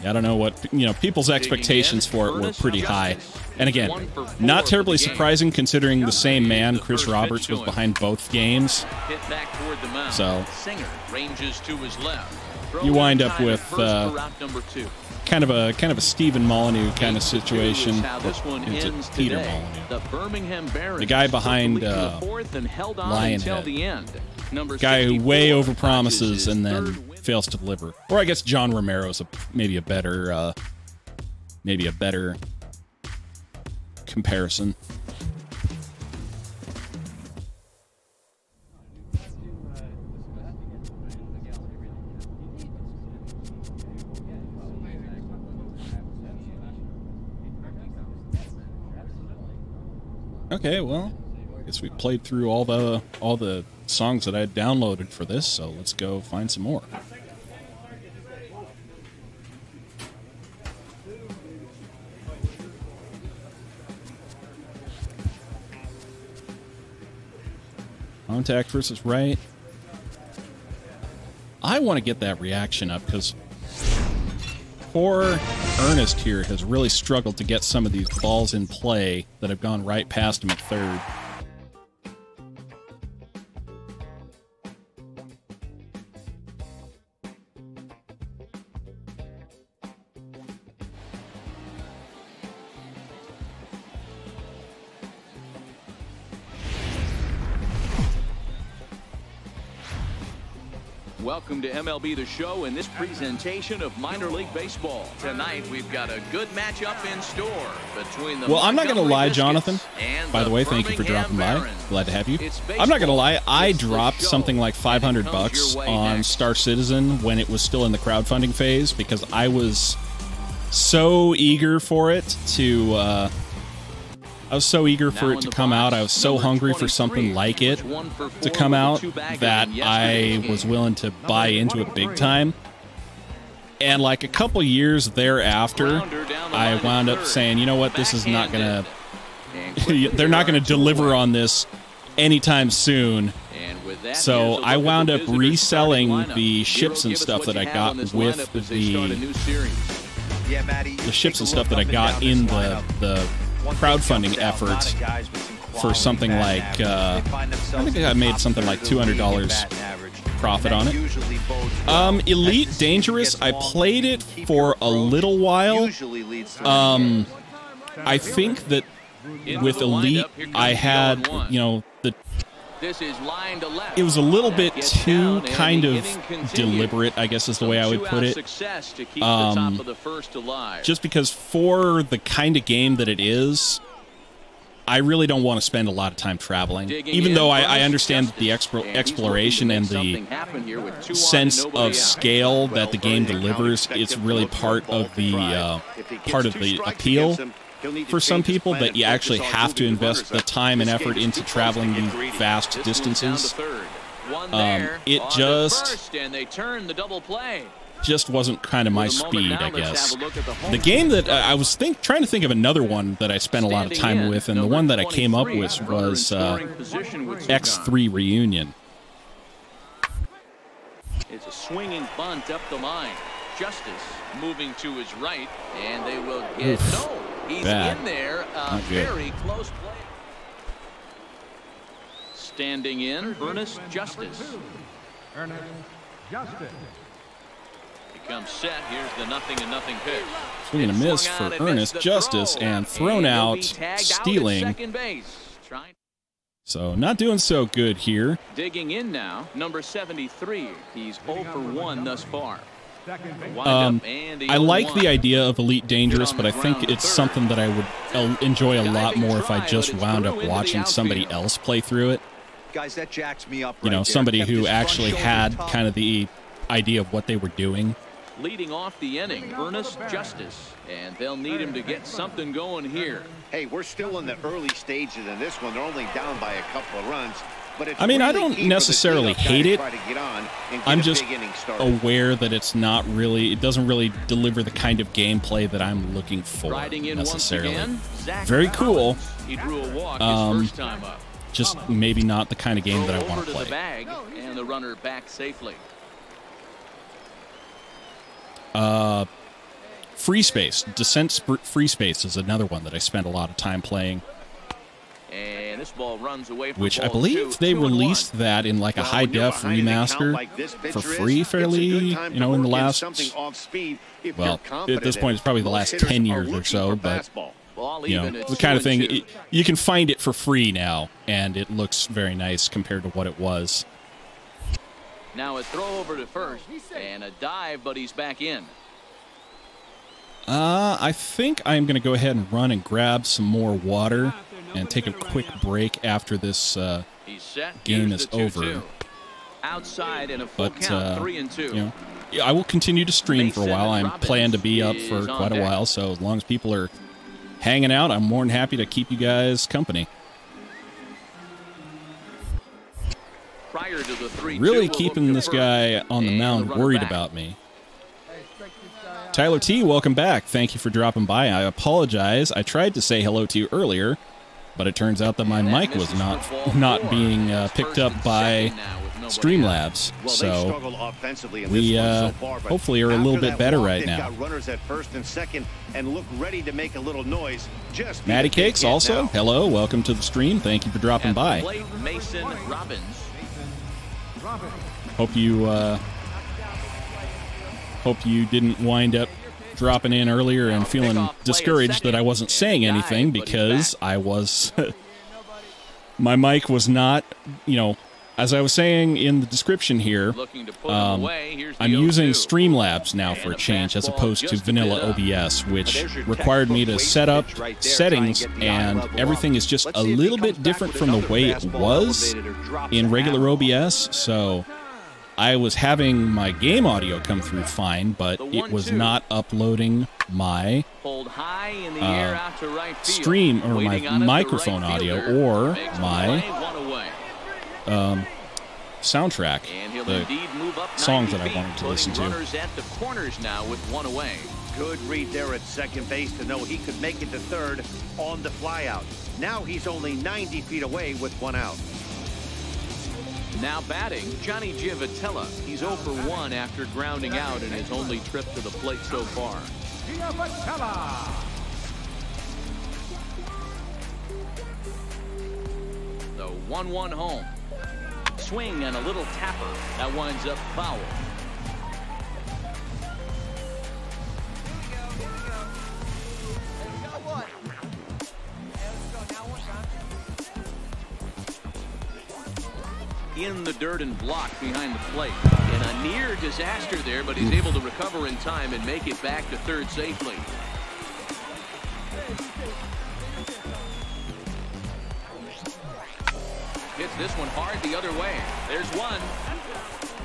I don't know what, you know, people's expectations for it were pretty high. And again, not terribly surprising considering the same man, Chris Roberts, was behind both games. So you wind up with kind of a Stephen Molyneux kind of situation. It's Peter Molyneux. The guy behind Lionhead. Guy who way overpromises and then fails to deliver. Or I guess John Romero's maybe a better comparison. Okay, well, I guess we played through all the songs that I had downloaded for this, so let's go find some more. Contact versus right. I want to get that reaction up because poor Ernest here has really struggled to get some of these balls in play that have gone right past him at third. Welcome to MLB The Show and this presentation of minor league baseball. Tonight we've got a good matchup in store between the I'm not going to lie, Jonathan. By the way, thank you for dropping by. Glad to have you. I'm not going to lie, I dropped something like $500 on Star Citizen when it was still in the crowdfunding phase because I was so eager for it to come out. I was so hungry for something like it to come out that I was willing to buy into it big time. And like a couple years thereafter, I wound up saying, you know what, this is not going to... they're not going to deliver on this anytime soon. So I wound up reselling the ships and stuff that I got with the ships and stuff that I got in the crowdfunding effort for something like I think I made something like $200 profit on it. Elite Dangerous, I played it for a little while. I think that with Elite I had, you know, it was a little bit too kind of deliberate, I guess is the way I would put it. Just because for the kind of game that it is, I really don't want to spend a lot of time traveling. Even though I understand the exploration and the sense of scale that the game delivers, it's really part of the appeal for some people, that you actually have to invest the time and effort into traveling these vast distances. It just wasn't kind of my speed, I guess. The game that I was trying to think of another one that I spent a lot of time with, and the one that I came up with was X3 Reunion. It's a swinging bunt up the line. Justice moving to his right, and they will get he's in there. Very close play. Standing in, Ernest Justice. Ernest Justice. He comes set. Here's the 0-0 pitch. Swing and a miss for Ernest Justice, and thrown out, stealing. So not doing so good here. Digging in now, number 73. He's 0 for 1 thus far. I like the idea of Elite Dangerous, but I think it's something that I would enjoy a lot more if I just wound up watching somebody else play through it. Guys, that jacks me up. You know, somebody who actually had kind of the idea of what they were doing. Leading off the inning, Ernest Justice, and they'll need him to get something going here. Hey, we're still in the early stages in this one. They're only down by a couple of runs. I mean, I don't necessarily hate it. I'm just aware that it's not really, it doesn't really deliver the kind of gameplay that I'm looking for necessarily. Very cool. Just maybe not the kind of game that I want to play. And the runner back safely. Free Space, Descent Free Space is another one that I spent a lot of time playing. And this ball runs away from which I believe they released that in like a high-def remaster for free fairly, you know, in the last, well, at this point it's probably the last 10 years or so, but, you know, the kind of thing, you can find it for free now, and it looks very nice compared to what it was. Now a throw over to first, and a dive, but he's back in. I think I'm going to go ahead and run and grab some more water and take a quick break after this game is over. Outside in a full count, 3-2. You know, I will continue to stream for a while. I'm planning to be up for quite a while, so as long as people are hanging out, I'm more than happy to keep you guys company. prior to the 3-2. Really keeping this guy on the mound worried about me. Tyler T, welcome back. Thank you for dropping by. I apologize. I tried to say hello to you earlier, but it turns out that my mic was not being picked up by Streamlabs. So we hopefully are a little bit better right now. Runners at first and second and look ready to make a little noise. Matty Cakes also. Hello, welcome to the stream. Thank you for dropping by. Mason Robbins. Hope you didn't wind up dropping in earlier and feeling discouraged that I wasn't saying anything, because I was my mic was not, you know, as I was saying in the description here, I'm using Streamlabs now for a change as opposed to vanilla OBS, which required me to set up settings, and everything is just a little bit different from the way it was in regular OBS. So I was having my game audio come through fine, but it was not uploading my stream or my microphone audio or my soundtrack, the songs that I wanted to listen to. At the corners now with 1 away. Good read there at second base to know he could make it to third on the flyout. Now he's only 90 feet away with 1 out. Now batting, Johnny Giovitella. He's 0 for 1 after grounding out in his only trip to the plate so far. The 1-1 home. Swing and a little tapper. That winds up foul. In the dirt and blocked behind the plate. In a near disaster there, but he's able to recover in time and make it back to third safely. Hits this one hard the other way. There's one.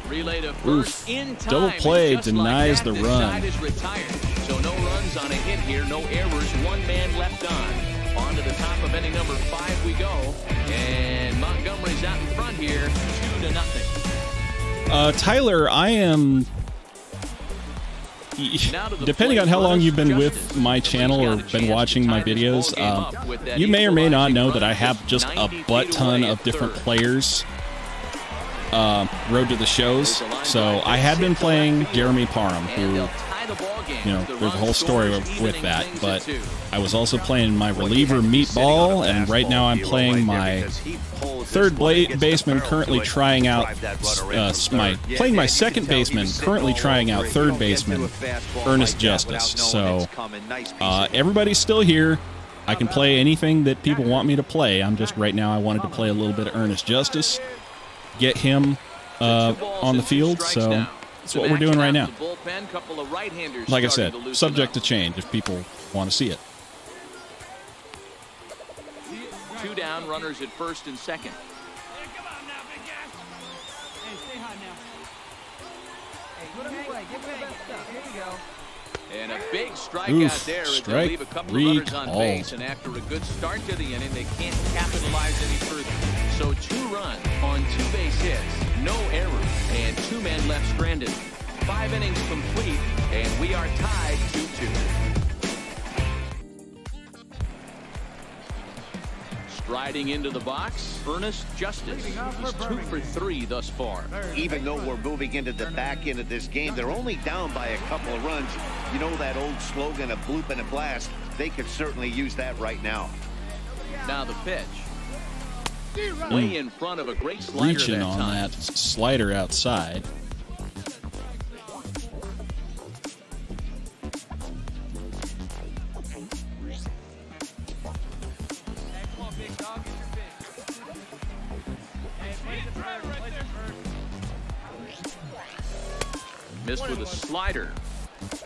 Relay to first in time. Double play denies the run. Side is retired. So no runs on a hit here, no errors, 1 man left on. On to the top of inning number 5 we go. And Montgomery's out in front here, 2-0. Tyler, I am, depending on how long you've been with my channel or been watching my videos, you may or may not know that I have just a butt ton of different players road to the shows. So I had been playing Jeremy Parham, who, you know, there's a whole story with that, but I was also playing my reliever Meatball, and right now I'm playing my third baseman, currently trying out my second baseman, currently trying out third baseman Ernest Justice. So everybody's still here. I can play anything that people want me to play. I'm just, right now I wanted to play a little bit of Ernest Justice, get him on the field, so that's what we're doing right now. Like I said, subject to change if people want to see it. 2 down, runners at first and second. Hey, come on now, big guy. Hey, stay hot now. Hey, good play. Give me the best stuff. Here you go. And a big strikeout there as they leave a couple of runners on base. And after a good start to the inning, they can't capitalize any further. So 2 runs on 2 base hits, no errors, and 2 men left stranded. 5 innings complete, and we are tied 2-2. Riding into the box, Ernest Justice. He's 2 for 3 thus far. Even though we're moving into the back end of this game, they're only down by a couple of runs. You know that old slogan, a bloop and a blast? They could certainly use that right now. Now the pitch. Way in front of a great slider. Reaching on that slider outside. Missed with a slider.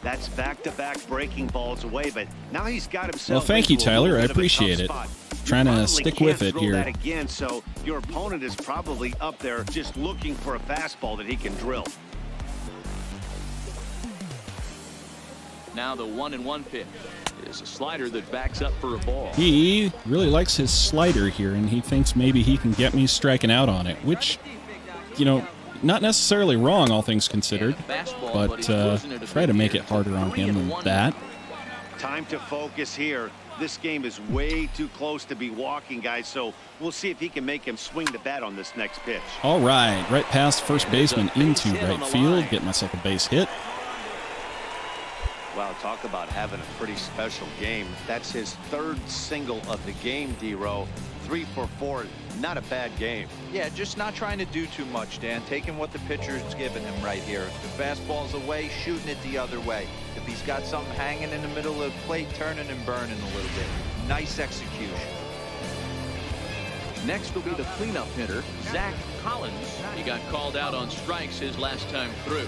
That's back-to-back breaking balls away, but now he's got himself. Well, thank you, Tyler. I appreciate it. Trying to stick with it here. That again, so your opponent is probably up there just looking for a fastball that he can drill. Now the 1-1 pitch is a slider that backs up for a ball. He really likes his slider here, and he thinks maybe he can get me striking out on it, which you know, not necessarily wrong, all things considered, but try to make it harder on him than that. Time to focus here. This game is way too close to be walking, guys, so we'll see if he can make him swing the bat on this next pitch. All right, right past first baseman into right field, get myself a base hit. Wow, talk about having a pretty special game. That's his third single of the game, D-Row. 3 for 4, not a bad game. Yeah, just not trying to do too much, Dan. Taking what the pitcher's giving him right here. If the fastball's away, shooting it the other way. If he's got something hanging in the middle of the plate, turning and burning a little bit. Nice execution. Next will be the cleanup hitter, Zach Collins. He got called out on strikes his last time through.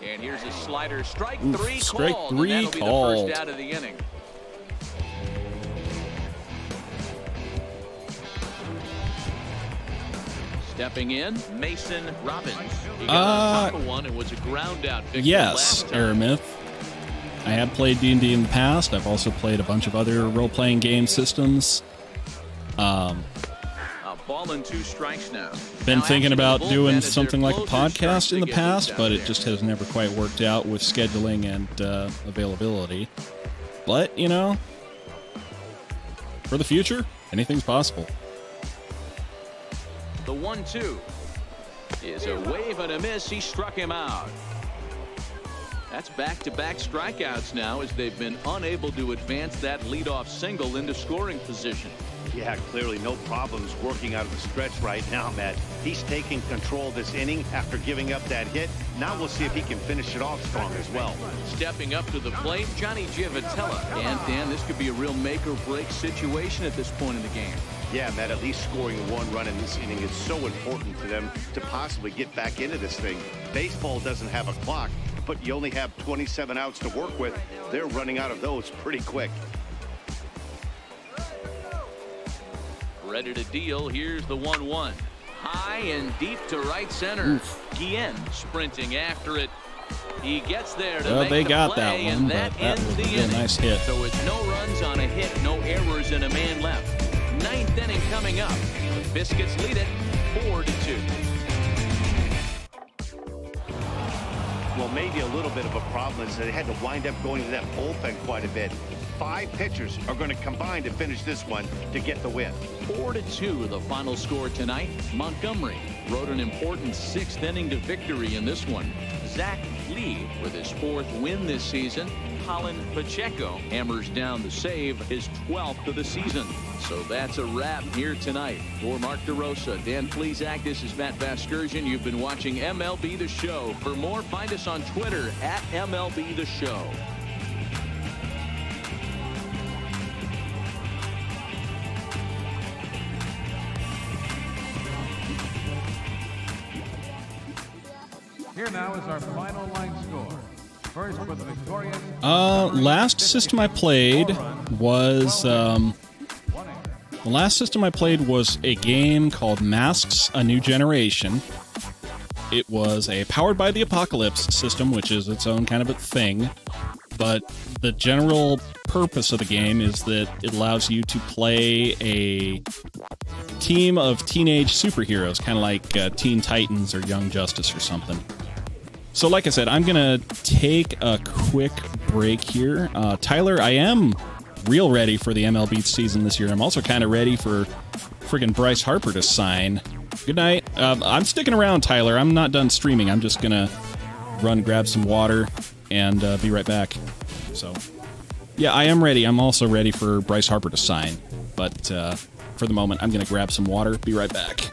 And here's a slider, strike 3 strike called. 3 and that'll called. be the first out of the inning. Stepping in, Mason Robbins. He got on top of one and was a ground out victory. Yes, Aramith. I have played D&D in the past. I've also played a bunch of other role-playing game systems. A ball and 2 strikes now. Been thinking about doing something like a podcast in the past, but it just has never quite worked out with scheduling and availability. But, you know, for the future, anything's possible. The 1-2 is a wave and a miss. He struck him out. That's back-to-back strikeouts now as they've been unable to advance that leadoff single into scoring position. Yeah, clearly no problems working out of the stretch right now, Matt. He's taking control this inning after giving up that hit. Now we'll see if he can finish it off strong as well. Stepping up to the plate, Johnny Giavotella. And Dan, this could be a real make-or-break situation at this point in the game. Yeah, Matt, at least scoring 1 run in this inning is so important to them to possibly get back into this thing. Baseball doesn't have a clock, but you only have 27 outs to work with. They're running out of those pretty quick. Ready to deal. Here's the 1-1. High and deep to right center. Guillen sprinting after it. He gets there to make they the got play, that one, and but that that ends was the a inning. nice hit. So it's no runs on a hit, no errors, and a man left. 9th inning coming up. The Biscuits lead it 4-2. Well, maybe a little bit of a problem is they had to wind up going to that bullpen quite a bit. 5 pitchers are going to combine to finish this one to get the win. 4-2 the final score tonight. Montgomery rode an important 6th inning to victory in this one. Zach Lee with his 4th win this season. Colin Pacheco hammers down the save, his 12th of the season. So that's a wrap here tonight. For Mark DeRosa, Dan Plesac, this is Matt Vasgersian. You've been watching MLB The Show. For more, find us on Twitter at MLB The Show. Here now is our final line score. First for the victorious. Last system I played was the last system I played was a game called Masks: A New Generation. It was a Powered by the Apocalypse system, which is its own kind of a thing. But the general purpose of the game is that it allows you to play a team of teenage superheroes, kind of like Teen Titans or Young Justice or something. So like I said, I'm going to take a quick break here. Tyler, I am real ready for the MLB season this year. I'm also kind of ready for friggin' Bryce Harper to sign. Good night. I'm sticking around, Tyler. I'm not done streaming. I'm just going to run, grab some water, and be right back. So, yeah, I am ready. I'm also ready for Bryce Harper to sign. But for the moment, I'm going to grab some water. Be right back.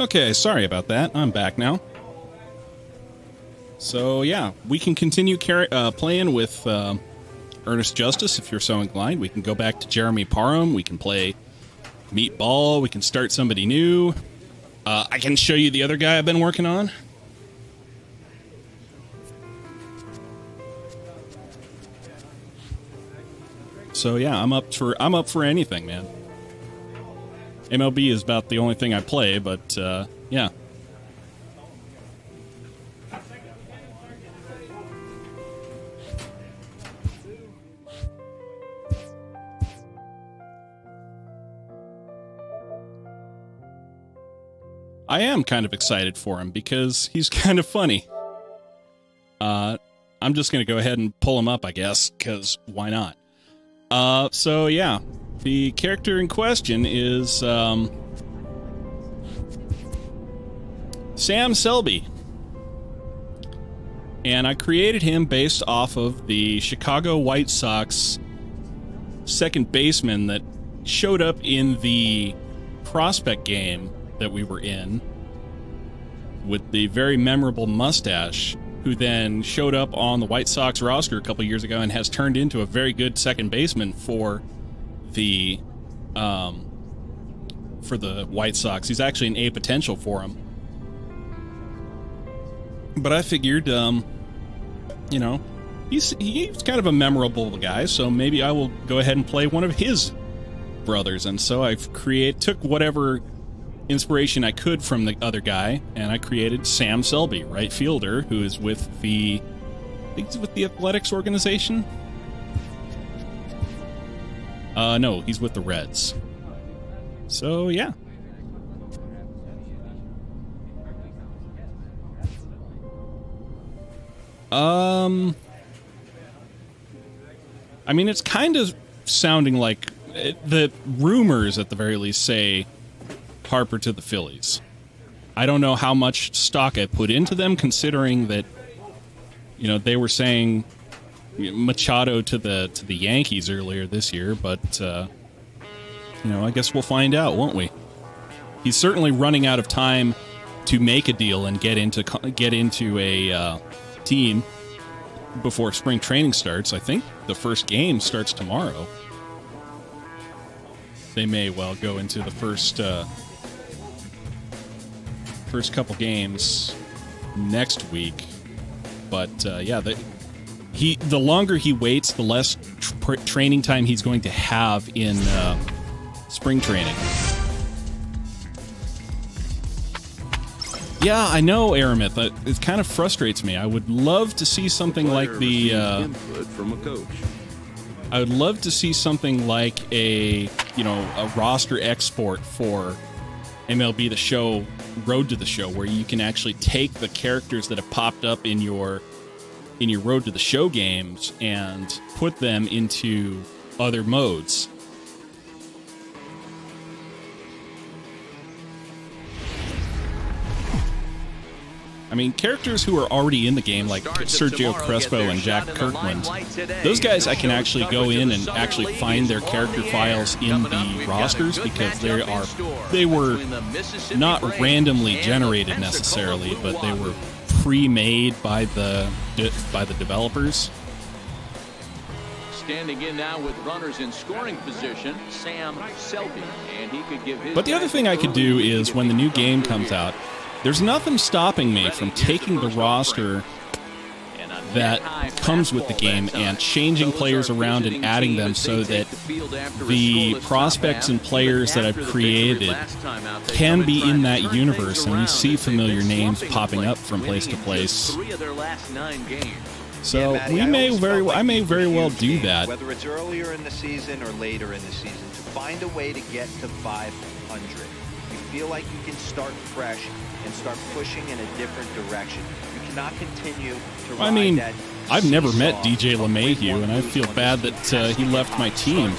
Okay, sorry about that. I'm back now. So yeah, we can continue playing with Earnest Justice if you're so inclined. We can go back to Jeremy Parham. We can play Meatball. We can start somebody new. I can show you the other guy I've been working on. So yeah, I'm up for anything, man. MLB is about the only thing I play, but yeah. I am kind of excited for him because he's kind of funny. I'm just going to go ahead and pull him up, I guess, because why not? So yeah, the character in question is Sam Selby. And I created him based off of the Chicago White Sox second baseman that showed up in the prospect game that we were in with the very memorable mustache, who then showed up on the White Sox roster a couple years ago and has turned into a very good second baseman for the White Sox. He's actually an A potential for him. But I figured, you know, he's kind of a memorable guy, so maybe I will go ahead and play one of his brothers. And so I took whatever inspiration I could from the other guy, and I created Sam Selby, right fielder, who is with the, I think he's with the Athletics organization. No, he's with the Reds. So yeah. I mean, it's kind of sounding like the rumors, at the very least, say Harper to the Phillies. I don't know how much stock I put into them, considering that, you know, they were saying Machado to the Yankees earlier this year, but you know, I guess we'll find out, won't we? He's certainly running out of time to make a deal and get into a team before spring training starts. I think the first game starts tomorrow. They may well go into the first couple games next week, but yeah, the longer he waits, the less training time he's going to have in spring training. Yeah, I know, Aramith. It kind of frustrates me. I would love to see something like the input from a coach. I would love to see something like a roster export for MLB The Show, Road to the Show, where you can actually take the characters that have popped up in your Road to the Show games and put them into other modes. I mean, characters who are already in the game, like Sergio Crespo and Jack Kirkland, those guys I can actually go in and actually find their character files in the rosters, because they were not randomly generated necessarily, but they were pre-made by the developers. Standing in now with runners in scoring position, Sam Selby, and he could give his. But the other thing I could do is, when the new game comes out, there's nothing stopping me from taking the roster that comes with the game and changing players around and adding them so that the prospects and players that I've created can be in that universe, and we see familiar names popping up from place to place. So I may very well do that. Whether it's earlier in the season or later in the season, to find a way to get to 500. You feel like you can start fresh and start pushing in a different direction. You cannot continue to ride. I mean, that I've never met DJ LeMahieu, and I feel bad that he left my team.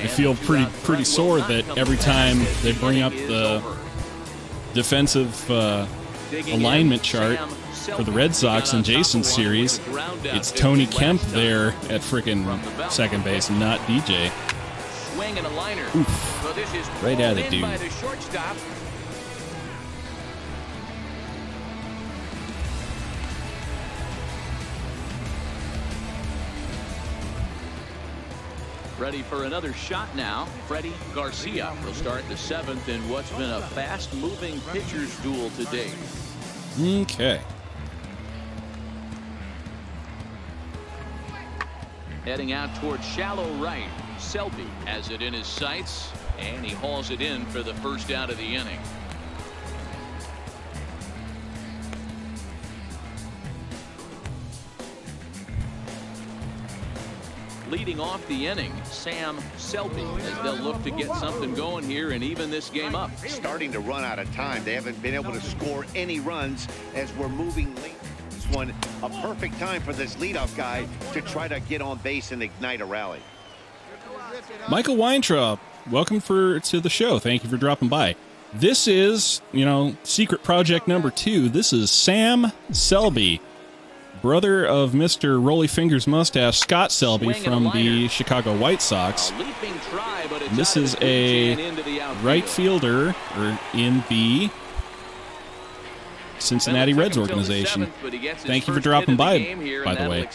I feel pretty sore that every time they bring up the defensive alignment chart for the Red Sox in Jason's series, it's Tony Kemp there at frickin' second base and not DJ. swing and a liner. Oof. So this is Right at it, in dude. by the shortstop. Ready for another shot now. Freddie Garcia will start the 7th in what's been a fast-moving pitcher's duel today. Okay. Heading out towards shallow right. Selby has it in his sights, and he hauls it in for the first out of the inning. Leading off the inning, Sam Selby, as they'll look to get something going here and even this game up. Starting to run out of time. They haven't been able to score any runs as we're moving late. This one, a perfect time for this leadoff guy to try to get on base and ignite a rally. Michael Weintraub, welcome to the show. Thank you for dropping by. This is, secret project number 2. This is Sam Selby, brother of Mr. Rolly Fingers Mustache, Scott Selby from the Chicago White Sox. This is a right fielder in the Cincinnati Reds organization. Thank you for dropping by the way.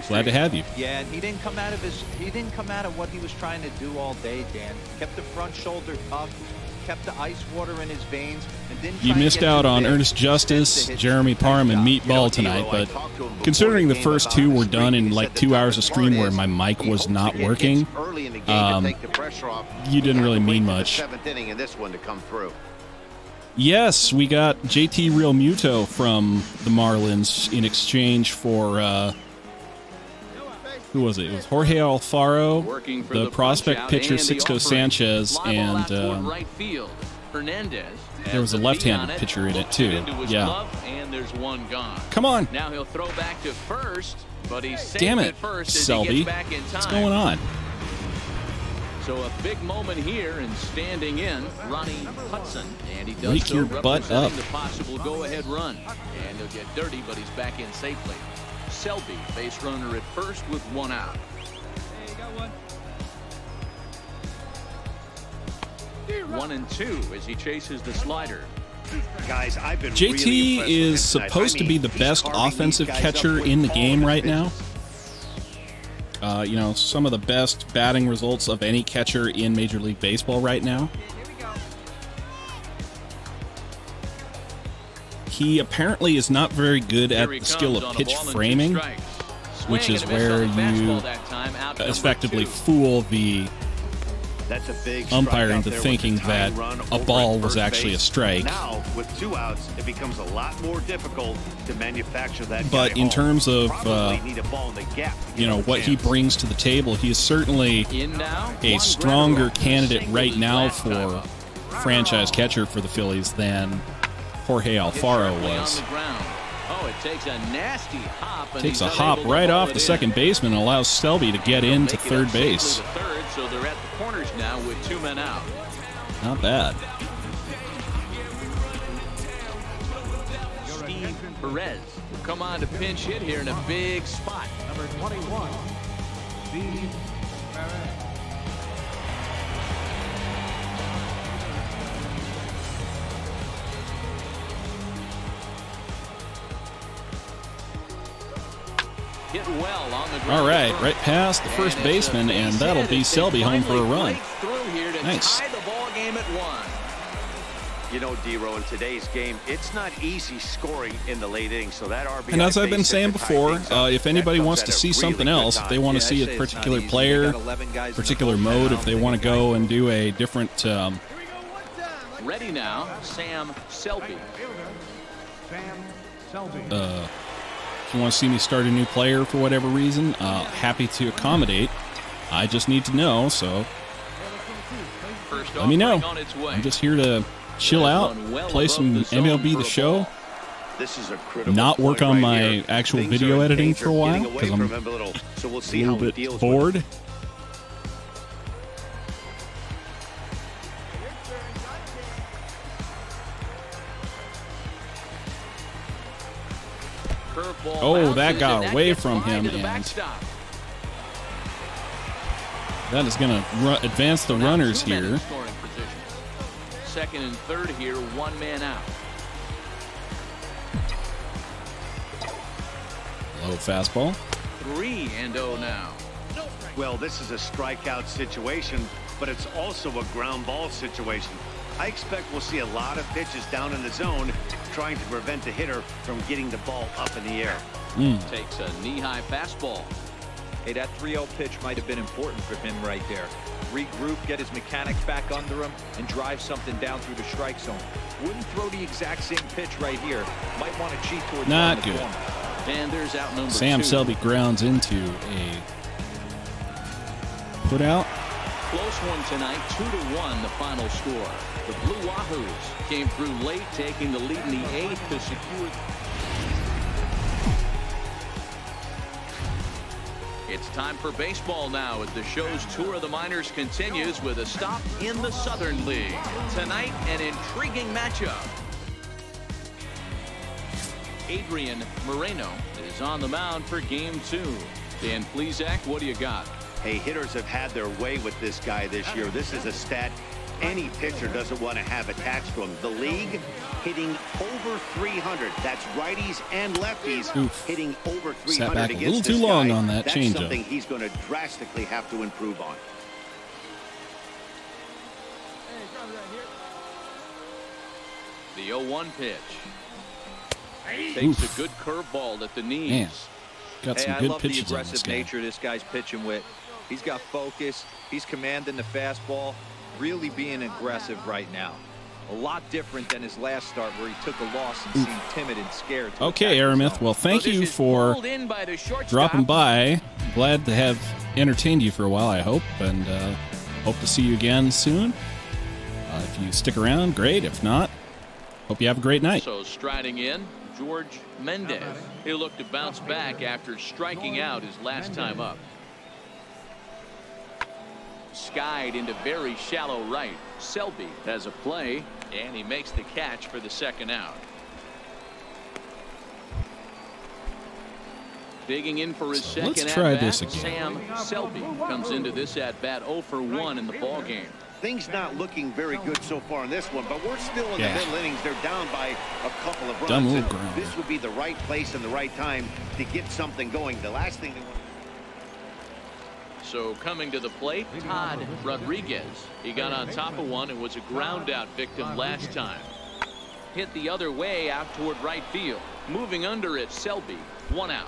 Glad to have you. Yeah, and he didn't come out of what he was trying to do all day, Dan. Kept the front shoulder up, kept the ice water in his veins, and didn't. You missed out on Ernest Justice, Jeremy Parham, and Meatball tonight, but considering the first 2 were done in like 2 hours of stream where my mic was not working, you didn't really mean much. 7th inning in this one to come through. Yes, we got JT Real Muto from the Marlins in exchange for, who was it? It was Jorge Alfaro, the prospect pitcher Sixto Sanchez, and there was a left-handed pitcher in it too. Yeah. Come on. Now he'll throw back to first, but he's safe Damn it, at first Selby. as he gets back in time. What's going on? So a big moment here, and standing in, Ronnie Hudson, and he does Wake so your butt representing up. the possible go-ahead run. And he'll get dirty, but he's back in safely. Selby, base runner at first with 1 out. Hey, you got 1. 1 and 2 as he chases the slider. Guys, I've been JT really impressed with him is tonight. supposed to be the he's best carving these offensive guys up catcher with in the all game his right now. business. Some of the best batting results of any catcher in Major League Baseball right now. Here we go. He apparently is not very good at the skill of pitch framing, which is where you effectively fool the That's a big umpire strike out into there with thinking the tying that run a over ball at was first actually a base. strike. Now, with 2 outs, it becomes a lot more difficult to manufacture that But guy in home. terms of, Probably need a ball in the gap to get what a he chance. brings to the table, he is certainly In now, a Juan stronger Guerrero. candidate Single right his now last time for up. franchise catcher for the Phillies than Jorge Alfaro Sharply was. on the ground. Oh, it takes a nasty hop. And Takes he's a hop unable to right haul off it the in. second baseman and allows Selby to get They'll into make it third up safely base. to third, so they're at the corners now with 2 men out. Not bad. Steve Perez will come on to pinch hit here in a big spot. Number 21, Steve Perez. Hit well on the ground. All right, right past the first And it's a baseman, and base that'll hit be as they Selby home for a finally run. break through here to Nice. tie the ball game at 1. You know, D-Row, in today's game, it's not easy scoring in the late innings, so that RBI And as I've been base hit saying to tie before, things up, if that anybody comes wants at to a see really something good else, if time. they want to Yeah, see I'd a say it's not particular easy. They player, got 11 guys in the particular bullpen mode, now. if they want to go and do a different, Ready now, Sam Selby. Sam Selby. if you want to see me start a new player for whatever reason, happy to accommodate. I just need to know, so First let me know. offering on its way. I'm just here to chill out, play some MLB The Show, This is a critical not work point on right my here. actual Things video are in editing danger for a while, getting away 'cause I'm from him a little. So we'll a see how little he bit deals with bored. it. Curveball Oh, bounces, that got and away gets from by him, to the and backstop. That is going to advance the runners here. Second and third here, one man out. Low fastball. 3-0 now. Well, this is a strikeout situation, but it's also a ground ball situation. I expect we'll see a lot of pitches down in the zone trying to prevent the hitter from getting the ball up in the air. Takes a knee-high fastball. Hey, that 3-0 pitch might have been important for him right there. Regroup, get his mechanics back under him, and drive something down through the strike zone. Wouldn't throw the exact same pitch right here. Might want to cheat towards not good. And there's out number Sam 2. Selby grounds into a put out. Close one tonight, 2-1 the final score. The Blue Wahoos came through late, taking the lead in the 8th to secure. It's time for baseball now as the show's tour of the minors continues with a stop in the Southern League. Tonight, an intriguing matchup. Adrian Moreno is on the mound for game 2. Dan Plesac, what do you got? Hey, hitters have had their way with this guy this year. This is a stat any pitcher doesn't want to have attached to him. The league hitting over 300. That's righties and lefties. Oof. Hitting over 300 Sat back a against little this too long guy. on that That's changeup. something he's going to drastically have to improve on. The 0-1 pitch. Takes a good curveball at the knees. Man, got some I good love the pitches on this aggressive guy. nature of this guy's pitching with. He's got focus. He's commanding the fastball. Really being aggressive right now. A lot different than his last start where he took a loss and seemed timid and scared. Okay, Aramith. Well, thank you for dropping by. Glad to have entertained you for a while, I hope, and hope to see you again soon. If you stick around, great. If not, hope you have a great night. So striding in, George Mendez. He'll look to bounce back after striking out his last time up. Skied into very shallow right. Selby has a play, and he makes the catch for the second out. Digging in for his second Let's try at-bat, this again. Sam Selby comes into this at-bat 0 for 1 in the ballgame. Things not looking very good so far in this one, but we're still in the middle innings. They're down by a couple of runs. Dumb little And grounder. this would be the right place and the right time to get something going. The last thing they want. So coming to the plate, Todd Rodriguez. He got on top of one and was a ground out victim last time. Hit the other way out toward right field. Moving under it, Selby, 1 out.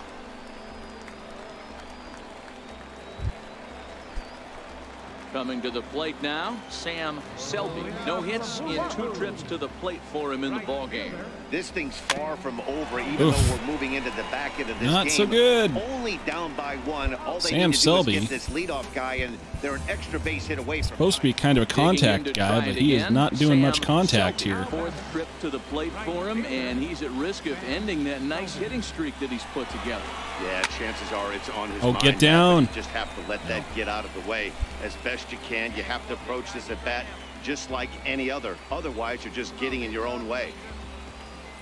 Coming to the plate now, Sam Selby. No hits in 2 trips to the plate for him in the ballgame. This thing's far from over, even though we're moving into the back end of this Not game. so good. Only down by 1. All they Sam need to Selby. do is get this leadoff guy, and they're an extra base hit away from Supposed to be kind of a contact guy, but he is not doing much contact here. 4th trip to the plate for him, and he's at risk of ending that nice hitting streak that he's put together. Yeah, chances are it's on his Oh, mind. get down. You just have to let that get out of the way as best you can. You have to approach this at bat just like any other. Otherwise, you're just getting in your own way.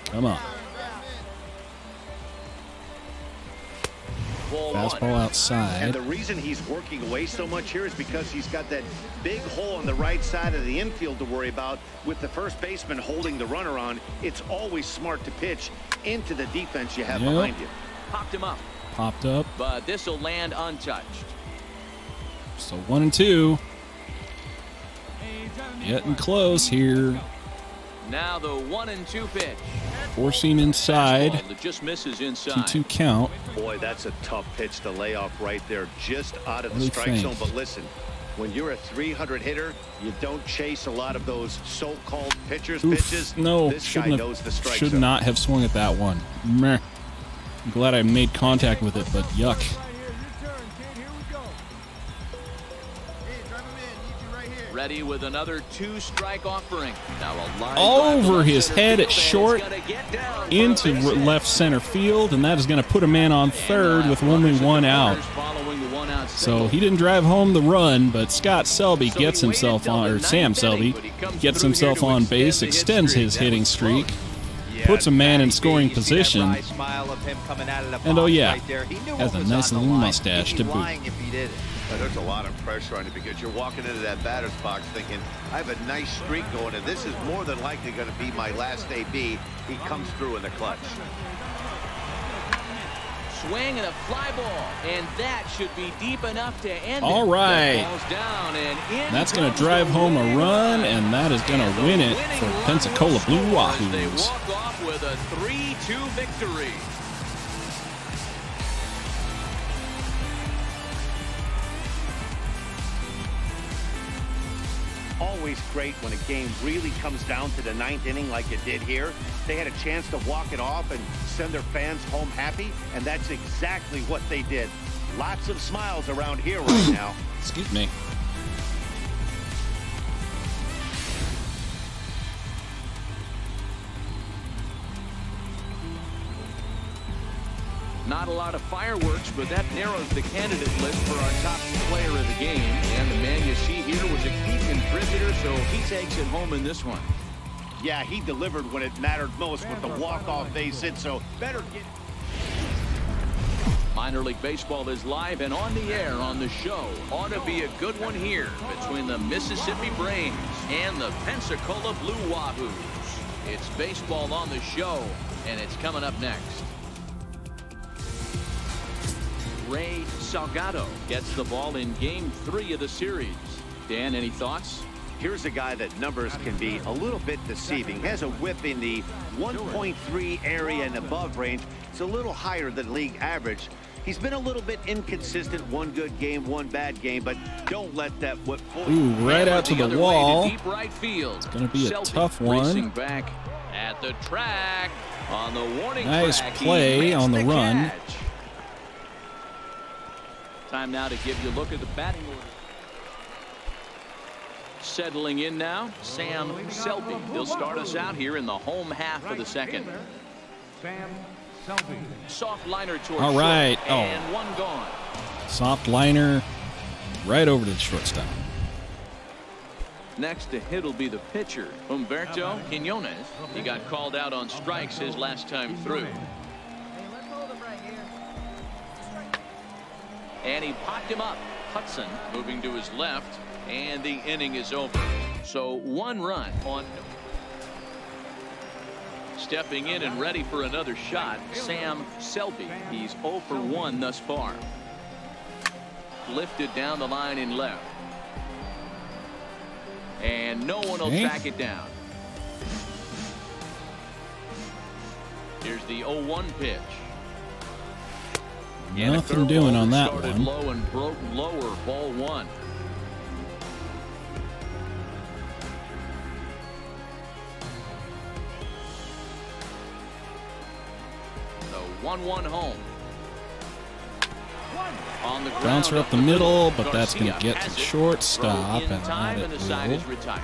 Come on. Fastball And outside. the reason he's working away so much here is because he's got that big hole on the right side of the infield to worry about. With the first baseman holding the runner on, it's always smart to pitch into the defense you have behind you. Popped him up, Popped up. but this will land untouched. So 1 and 2. Getting close here. Now the 1-2 pitch. Forcing inside. Fastball that just misses inside. 2-2 count. Boy, that's a tough pitch to lay off right there, just out of What the do you strike think? zone. But listen, when you're a 300 hitter, you don't chase a lot of those so-called pitchers' pitches. No, This guy knows the strike should zone. not have swung at that one. Meh. I'm glad I made contact with it, but yuck. Ready with another 2-strike offering. Now a line Over drive to his center head field, at and short, it's gonna get down for into a base hit. left center field, and that is going to put a man on third with only 1 out. Following the 1-out So single. he didn't drive home the run, but Scott Selby gets himself on, or Sam Selby gets himself on base, extends his hitting streak, puts a man in scoring position, and oh yeah, has a nice little mustache to boot. There's a lot of pressure on you because you're walking into that batter's box thinking, I have a nice streak going, and this is more than likely going to be my last AB. He comes through in the clutch. Swing and a fly ball, and that should be deep enough to end All right. down and in. That's going to drive home a run, and that is going to win it for Pensacola Blue Wahoos. They walk off with a 3-2 victory. Always great when a game really comes down to the 9th inning like it did here. They had a chance to walk it off and send their fans home happy, and that's exactly what they did. Lots of smiles around here right now. Excuse me. Not a lot of fireworks, but that narrows the candidate list for our top player of the game. And the man you see here was a key contributor, so he takes it home in this one. Yeah, he delivered when it mattered most with the walk-off base hit, so better get... Minor League Baseball is live and on the air on the show. Ought to be a good one here between the Mississippi Braves and the Pensacola Blue Wahoos. It's baseball on the show, and it's coming up next. Ray Salgado gets the ball in Game 3 of the series. Dan, any thoughts? Here's a guy that numbers can be a little bit deceiving. Has a whip in the 1.3 area and above range. It's a little higher than league average. He's been a little bit inconsistent. One good game, one bad game, but don't let that whip fool you. Ooh, right out to the wall. Deep right field. It's going to be a Selby tough one. Racing back at the track on the warning Nice track. play on the run. Catch. Time now to give you a look at the batting order. Settling in now, Sam Selby. He'll start us out here in the home half of the second. Sam Selby. Soft liner towards All right. short, and one gone. Soft liner right over to the shortstop. Next to hit will be the pitcher, Humberto Quinones. He got called out on strikes his last time through. And he popped him up. Hudson moving to his left, and the inning is over. So one run on. Stepping in and ready for another shot, Sam Selby. He's 0 for 1 thus far. Lifted down the line in left. And no one will track it down. Here's the 0-1 pitch. Nothing doing on that one. Low and broke lower, ball one. The 1-1 home. On the ground, bouncer up the middle, but that's going to get to shortstop, and time, that and the it side will. is retired.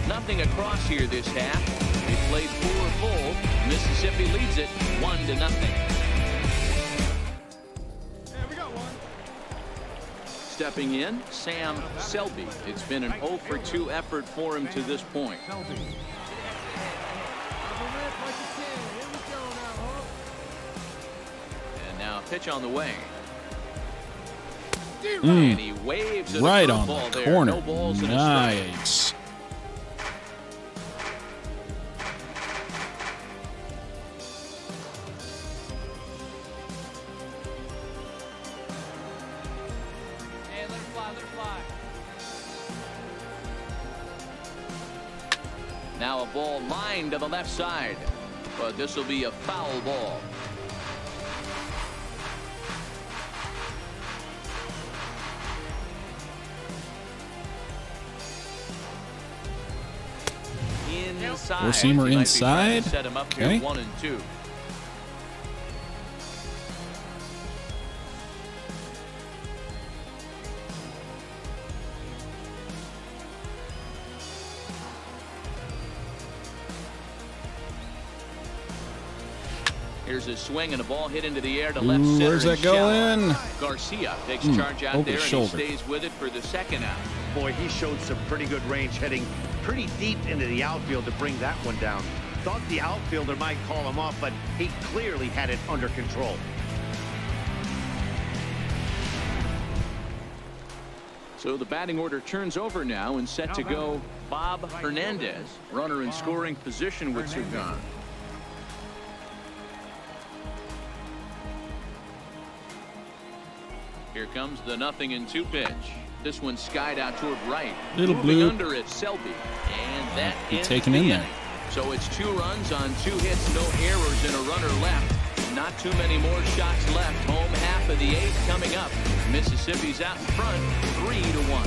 Nothing across here this half. We played 4 full. Mississippi leads it 1-0. Stepping in, Sam Selby. It's been an 0 for 2 effort for him to this point. And now pitch on the way. And he waves at Right a on ball the there. corner. No balls and a strike. Nice. Now a ball lined to the left side, but this will be a foul ball. Inside. Four-seamer inside. Set him up Okay. here 1-2. Here's a swing and a ball hit into the air to left center. Where's that going? Garcia takes charge out over there, and he shoulder. stays with it for the second out. Boy, he showed some pretty good range, heading pretty deep into the outfield to bring that one down. Thought the outfielder might call him off, but he clearly had it under control. So the batting order turns over now, and set to go Bob Hernandez, runner in scoring position with 2 gone. Here comes the 0-2 pitch. This one skied out toward right. Little Moving blue. under it, Selby. And that ends taken the in there. inning. So it's 2 runs on 2 hits, no errors, and a runner left. Not too many more shots left. Home half of the 8th coming up. Mississippi's out in front, 3-1.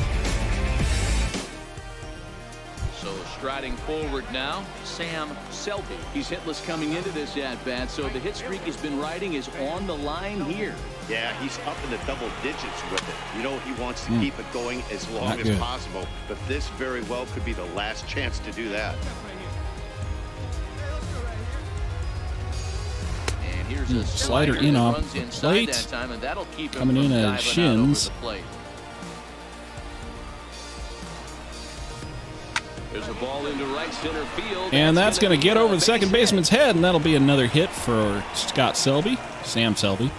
So striding forward now, Sam Selby. He's hitless coming into this at-bat, so the hit streak he's been riding is on the line here. Yeah, he's up in the double digits with it. You know, he wants to keep it going as long Not as good. possible, but this very well could be the last chance to do that. And here's a Slider slider in that off runs the inside plate. that time, and that'll keep him Coming from in at diving out shins. over the plate. There's a ball into right center field. And that's going to get over the base second hit. baseman's head, and that'll be another hit for Scott Selby, Sam Selby.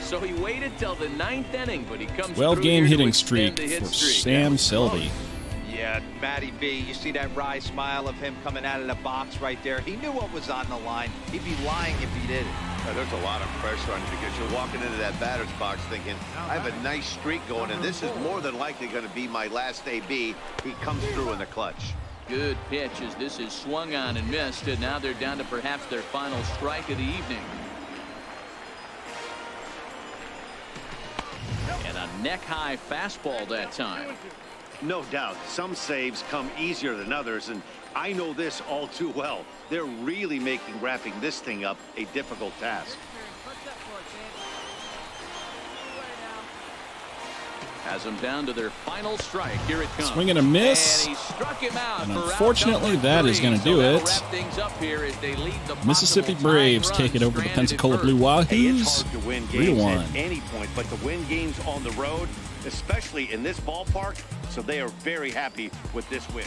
So he waited till the 9th inning, but he comes 12-game through here to hitting extend streak the hit for streak. Sam Selby. Yeah, Matty B, you see that wry smile of him coming out of the box right there. He knew what was on the line. He'd be lying if he didn't. There's a lot of pressure on you because you're walking into that batter's box thinking, I have a nice streak going, and this is more than likely going to be my last AB. He comes through in the clutch. Good pitch as this is swung on and missed, and now they're down to perhaps their final strike of the evening. And a neck-high fastball that time. No doubt, some saves come easier than others, and I know this all too well. They're really making wrapping this thing up a difficult task. Has them down to their final strike. Here it comes. Swing and a miss. And he struck him out And for out unfortunately, number that is 3. gonna do So that'll it. wrap things up here as they lead the Mississippi possible Braves tying take it run over the stranded at Pensacola first. Blue Hey, it's Wahoos. hard to win games 3-1. at any point, but to win games on the road, especially in this ballpark, so they are very happy with this win.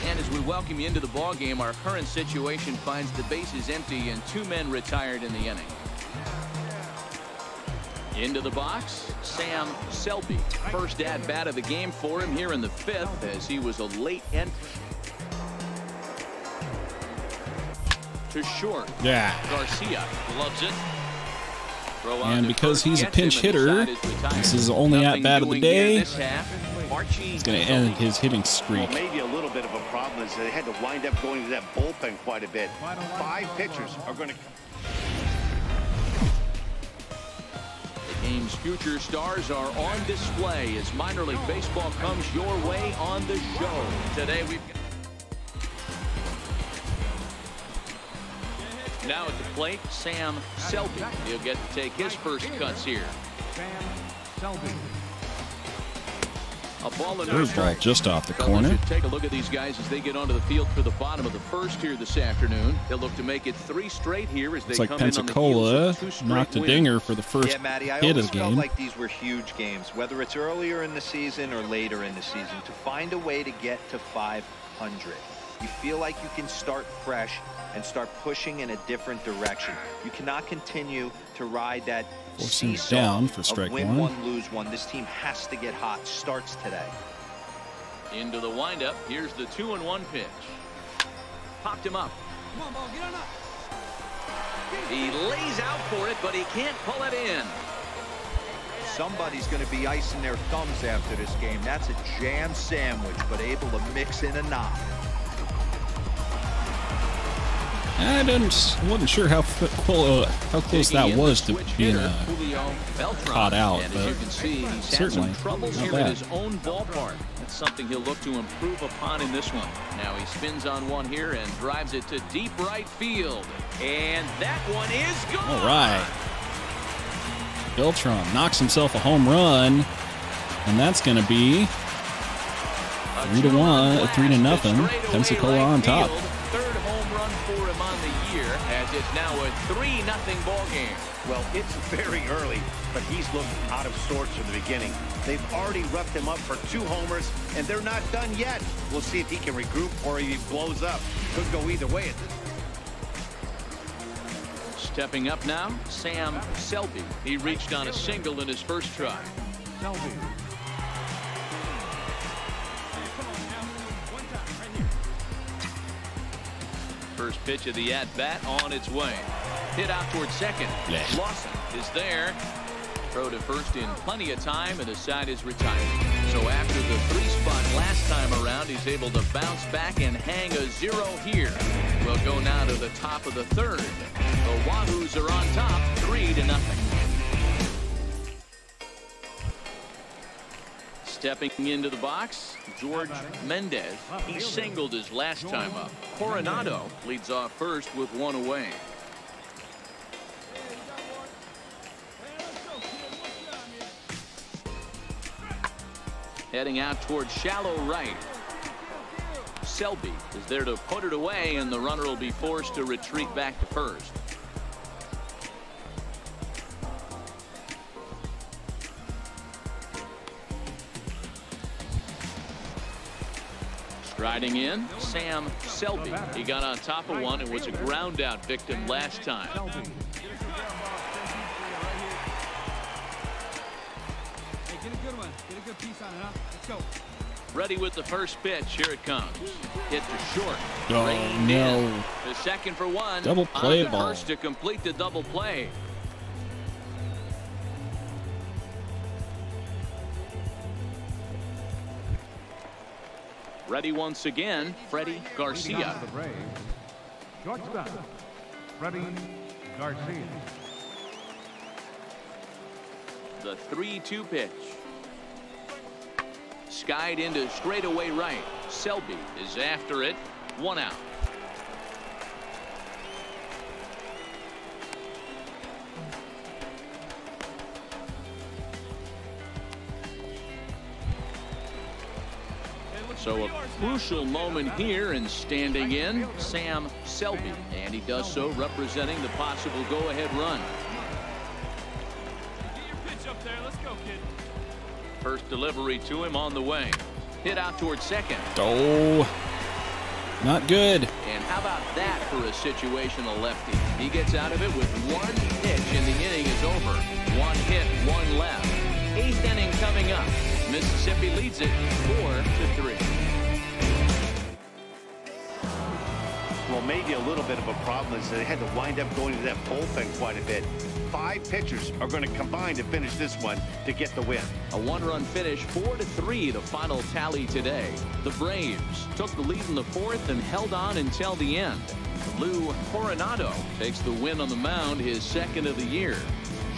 And as we welcome you into the ballgame, our current situation finds the bases empty and 2 men retired in the inning. Into the box, Sam Selby. First at-bat of the game for him here in the 5th as he was a late entry. To short. Yeah. Garcia loves it. Throw on And to because first, he's a gets him, pinch and the hitter, side is retired. this is the only Nothing at-bat of the doing here day. this half. It's going to end his hitting streak. Well, maybe a little bit of a problem is they had to wind up going to that bullpen quite a bit. 5 pitchers are going to... The game's future stars are on display as minor league baseball comes your way on the show. Today we've got... Now at the plate, Sam Selby. He'll get to take his first cuts here. Sam Selby. A ball and Third ball just off the Fellas, corner. you take a look at these guys as they get onto the field for the bottom of the 1st here this afternoon. They'll look to make it 3 straight here as they It's like come in on the Pensacola heels of 2 straight knocked a wins. dinger for the first Yeah, Matty, I hit always of the felt game. like these were huge games, whether it's earlier in the season or later in the season, to find a way to get to 500. You feel like you can start fresh and start pushing in a different direction. You cannot continue to ride that Forcing it seesaw down for of strike win 1. lose one. This team has to get hot. Starts today. Into the windup. Here's the 2-1 pitch. Popped him up. Come on, ball, get on up. He lays out for it, but he can't pull it in. Somebody's going to be icing their thumbs after this game. That's a jam sandwich, but able to mix in a knock. I wasn't sure how close that was to being caught out, and but as you can see, he's had certainly some troubles not here bad. at his own ballpark. That's something he'll look to improve upon in this one. Now he spins on one here and drives it to deep right field. And that one is gone. All right. Beltran knocks himself a home run, and that's going to be 3-1, 3-0. Pensacola on top. Third home run for him on the year, as it's now a 3-0 ball game. Well, it's very early, but he's looked out of sorts from the beginning. They've already roughed him up for 2 homers, and they're not done yet. We'll see if he can regroup or if he blows up. Could go either way at this. Stepping up now, Sam Selby. He reached on a single in his first try. Selby. First pitch of the at-bat on its way. Hit out towards second. Lawson is there. Throw to first in plenty of time, and the side is retired. So after the 3-spot last time around, he's able to bounce back and hang a 0 here. We'll go now to the top of the third. The Wahoos are on top, 3-0. Stepping into the box, George Mendez. He singled his last time up. Coronado leads off first with 1 away. Heading out towards shallow right. Selby is there to put it away, and the runner will be forced to retreat back to first. Striding in, Sam Selby. He got on top of one and was a ground out victim last time. Get a good one. Get a good piece on it, huh? Let's go. Ready with the first pitch. Here it comes. Hit to short. Oh, no. The second for one. Double play on to ball. First to complete the double play. Ready once again, Freddie Garcia. The Braves. Shortstop, Freddie Garcia. The 3-2 pitch. Skied into straightaway right. Selby is after it. 1 out. So a crucial moment here, and standing in, Sam Selby. And he does so representing the possible go-ahead run. Get your pitch up there. Let's go, kid. First delivery to him on the way. Hit out towards second. Oh, not good. And how about that for a situational lefty? He gets out of it with 1 pitch, and the inning is over. 1 hit, 1 left. 8th inning coming up. Mississippi leads it 4-3. Well, maybe a little bit of a problem is they had to wind up going to that bullpen quite a bit. 5 pitchers are going to combine to finish this one to get the win. A 1-run finish, 4-3, the final tally today. The Braves took the lead in the 4th and held on until the end. Lou Coronado takes the win on the mound, his 2nd of the year.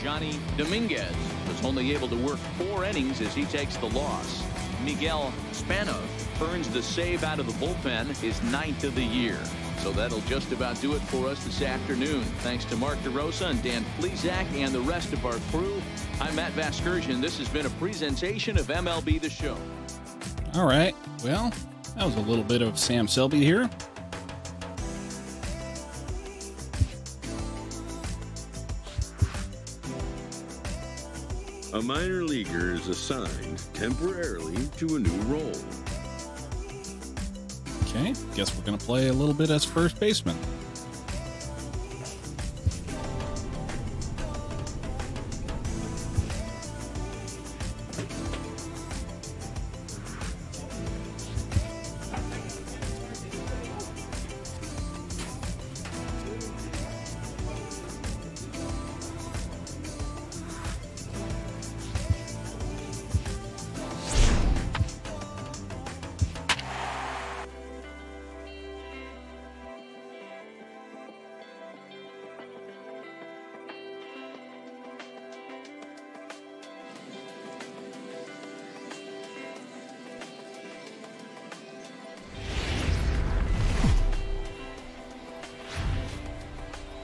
Johnny Dominguez was only able to work 4 innings as he takes the loss. Miguel Spanos earns the save out of the bullpen, his 9th of the year. So that'll just about do it for us this afternoon. Thanks to Mark DeRosa and Dan Plesac and the rest of our crew. I'm Matt Vasgersian. This has been a presentation of MLB The Show. All right. Well, that was a little bit of Sam Selby here. A minor leaguer is assigned temporarily to a new role. Okay, guess we're going to play a little bit as first baseman.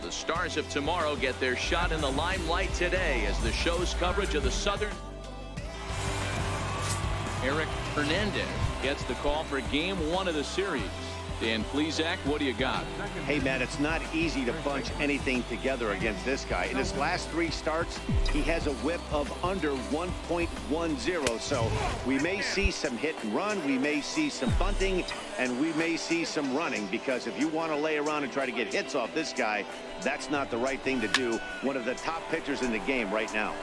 Stars of tomorrow get their shot in the limelight today as the show's coverage of the Southern. Eric Hernandez gets the call for game 1 of the series. And please, Zach, what do you got? Hey, man, it's not easy to bunch anything together against this guy. In his last 3 starts, he has a whip of under 1.10. So we may see some hit and run, we may see some bunting, and we may see some running, because if you want to lay around and try to get hits off this guy, that's not the right thing to do. One of the top pitchers in the game right now.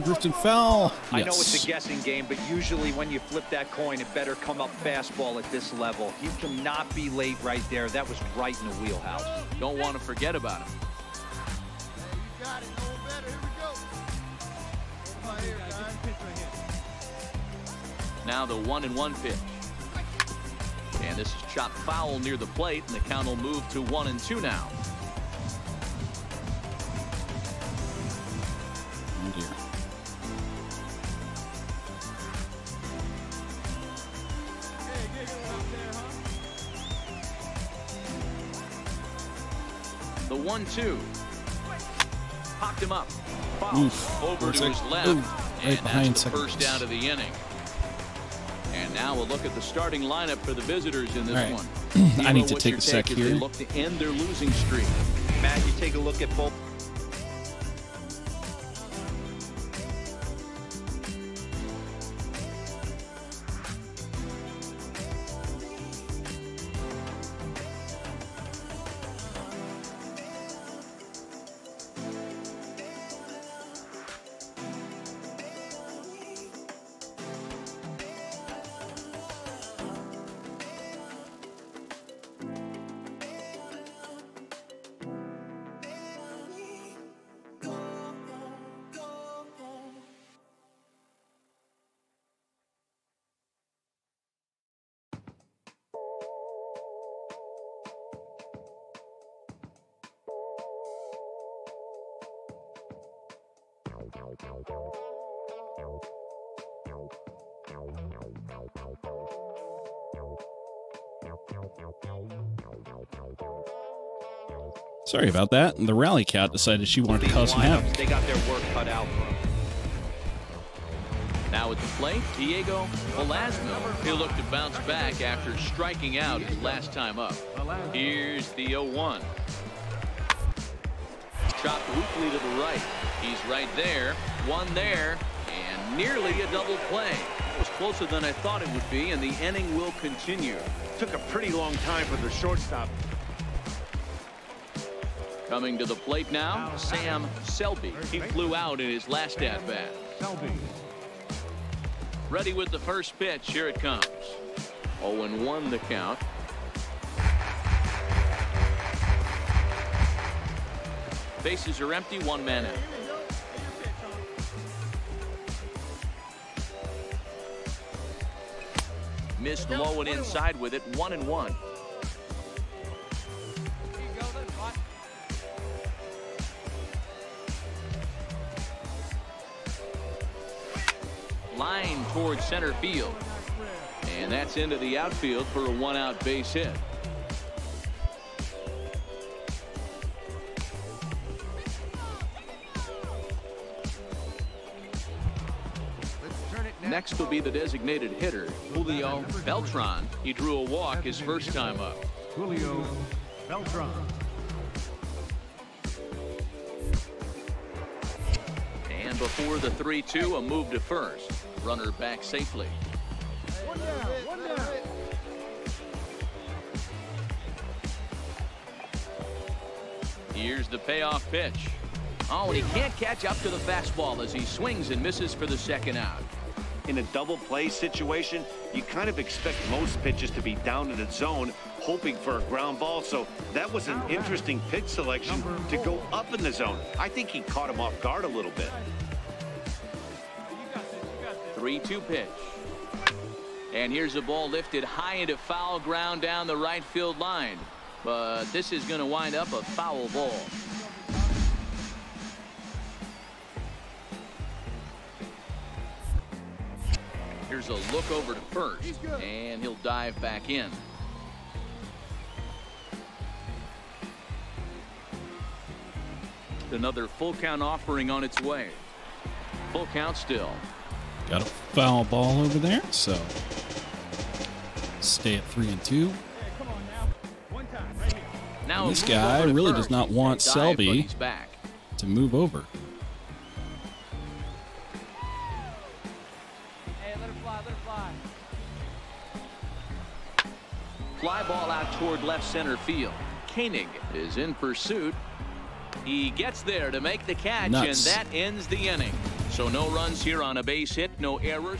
Drifting foul. I know it's a guessing game, but usually when you flip that coin, it better come up fastball at this level. You cannot be late right there. That was right in the wheelhouse. Don't want to forget about him. You got it. No better. Here we go. Now the 1-1 pitch. And this is chopped foul near the plate, and the count will move to 1-2 now. Oh dear. The 1-2. Popped him up. Foul over to his left. Right behind that's the first out of the inning. And now we'll look at the starting lineup for the visitors in this one. I need to take a sec here. They look to end their losing streak. Matt, you take a look at both. Sorry about that. The Rally Cat decided she wanted to cause some havoc. They got their work cut out for them. Now at the plate, Diego Velasco. He'll look to bounce back after striking out his last time up. Here's the 0-1. Chopped weakly to the right. He's right there. One there. And nearly a double play. It was closer than I thought it would be, and the inning will continue. Took a pretty long time for the shortstop. Coming to the plate now, Sam Selby. He flew out in his last at-bat. Ready with the first pitch. Here it comes. 0-1 the count. Bases are empty. One man out. Missed low and inside with it. 1-1. Line towards center field. And that's into the outfield for a one-out base hit. Next will be the designated hitter, Julio Beltran. He drew a walk his first time up. Julio Beltran. And before the 3-2, a move to first. Runner back safely. One down. Here's the payoff pitch. Oh, and he can't catch up to the fastball as he swings and misses for the second out. In a double play situation, you kind of expect most pitches to be down in the zone, hoping for a ground ball. So that was an interesting pitch selection to go up in the zone. I think he caught him off guard a little bit. 3-2 pitch. And here's the ball lifted high into foul ground down the right field line. But this is going to wind up a foul ball. Here's a look over to first, and he'll dive back in. Another full count offering on its way. Full count still. Got a foul ball over there, so Stay at 3-2. Now This guy really does not want Selby to move over. Hey, let it fly, let it fly. Fly ball out toward left center field. Koenig is in pursuit. He gets there to make the catch, Nuts. and that ends the inning. So no runs here on a base hit, no errors.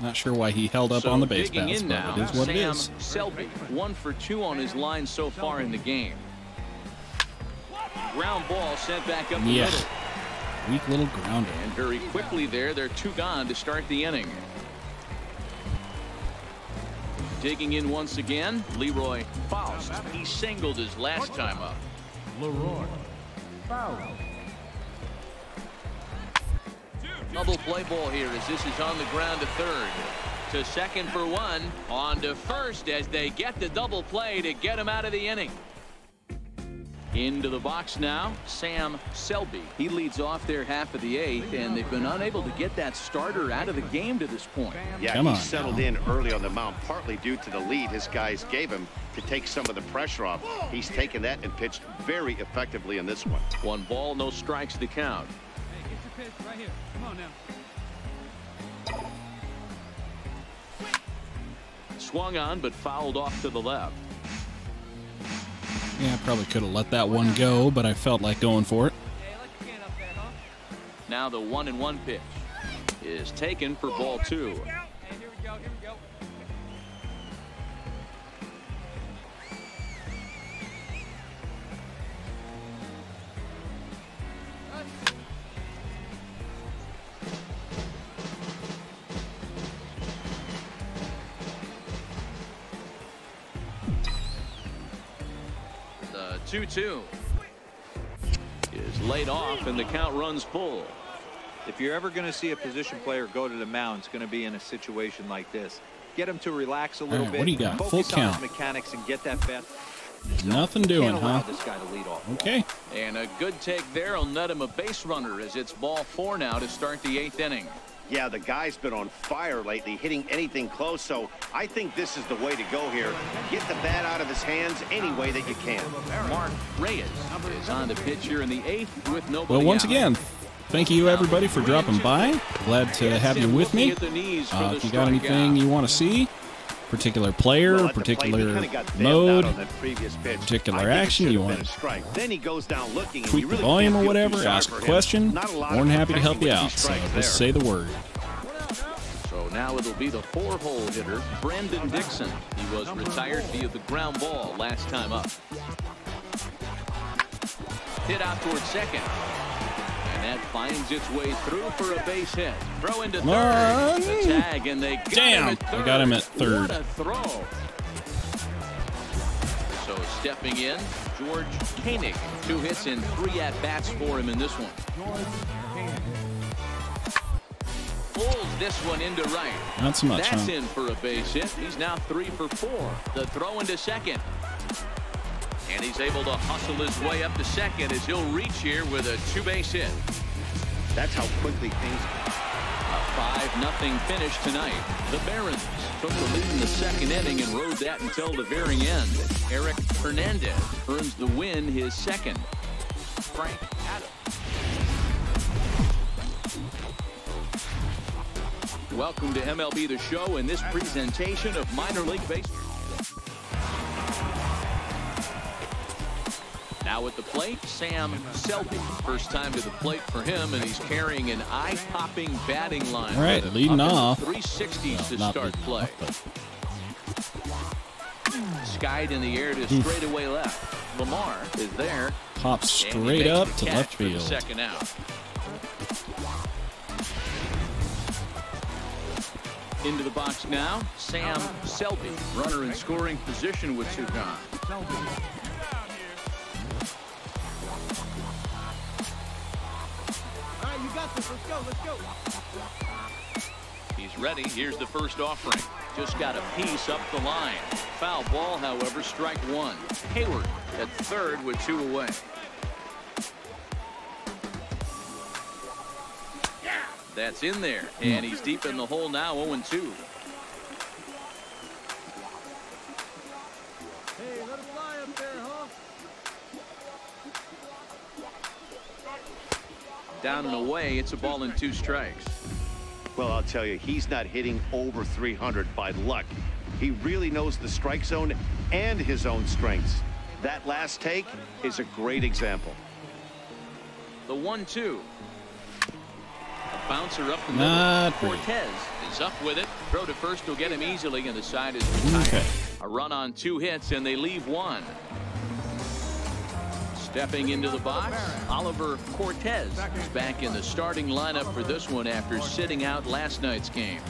Not sure why he held up on the base paths, but now, it is what it Sam is. Selby, 1 for 2 on his line so far in the game. Ground ball sent back up the middle. Weak little grounder. And very quickly there, they're 2 gone to start the inning. Digging in once again, Leroy Faust. He singled his last time up. Leroy Faust. Double play ball here as this is on the ground to third. To second for 1. On to first as they get the double play to get him out of the inning. Into the box now, Sam Selby. He leads off their half of the 8th, and they've been unable to get that starter out of the game to this point. Yeah, he settled in early on the mound, partly due to the lead his guys gave him to take some of the pressure off. He's taken that and pitched very effectively in this one. 1 ball, no strikes to count. Hey, get your pitch right here. Come on now. Swung on, but fouled off to the left. Yeah, I probably could have let that one go, but I felt like going for it. Hey, let your hand up there, huh? Now the 1-1 pitch is taken for ball 2. Hey, here we go, here we go. The 2-2 is laid off, and the count runs full. If you're ever going to see a position player go to the mound, it's going to be in a situation like this. Get him to relax a little bit. What do you got? Focus Full on count. his mechanics and get that bat. Nothing doing, Can't allow huh? this guy to lead off. Okay. And a good take there will net him a base runner as it's ball 4 now to start the 8th inning. Yeah, the guy's been on fire lately, hitting anything close, so I think this is the way to go here. Get the bat out of his hands any way that you can. Mark Reyes is on the pitch here in the 8th with nobody Well, once out. again, thank you everybody for dropping by. Glad to have you with me. If you got anything you want to see, particular player, Well, at the plate, he particular kinda got bailed mode, out on that previous pitch. particular I think it action should you have want been a strike. Then he goes down looking, and tweak you the really volume can't or feel too whatever, sorry ask a for him. question, Not a lot more than of happy to help you protecting out. with So 2 strikes just there. say the word. So now it'll be the 4-hole hitter, Brendan Dixon. He was retired via the ground ball last time up. Hit out towards second. And that finds its way through for a base hit. Throw into third. The tag, and they got him at third. They got him at third. What a throw. So stepping in, George Koenig. 2 hits and 3 at-bats for him in this one. Pulls this one into right. Not so much, That's huh? in for a base hit. He's now 3 for 4. The throw into second. And he's able to hustle his way up to second as he'll reach here with a 2-base hit. That's how quickly things. A 5-0 finish tonight. The Barons took the lead in the 2nd inning and rode that until the very end. Eric Hernandez earns the win, his 2nd. Frank Adams. Welcome to MLB The Show and this presentation of minor league baseball. Now at the plate, Sam Selby. First time to the plate for him, and he's carrying an eye-popping batting line. All right, with him. leading Up in the off. 360s to Not start leading play. off, Skied in the air to straightaway left. Lamar is there. Pops and he straight makes up the to catch left for the field. 2nd out. Into the box now, Sam Selby. Runner in scoring position with 2 gone. All right, you got this. Let's go, let's go. He's ready. Here's the first offering. Just got a piece up the line. Foul ball, however, strike 1. Hayward at third with 2 away. That's in there, and he's deep in the hole now, 0-2. Down and away, it's a ball and 2 strikes. Well, I'll tell you, he's not hitting over 300 by luck. He really knows the strike zone and his own strengths. That last take is a great example. The 1-2. A bouncer up the Not middle. great. Cortez is up with it. Throw to first will get him easily, and the side is retired. Okay. A run on 2 hits, and they leave 1. Stepping into the box, Oliver Cortez is back in the starting lineup for this one after sitting out last night's game.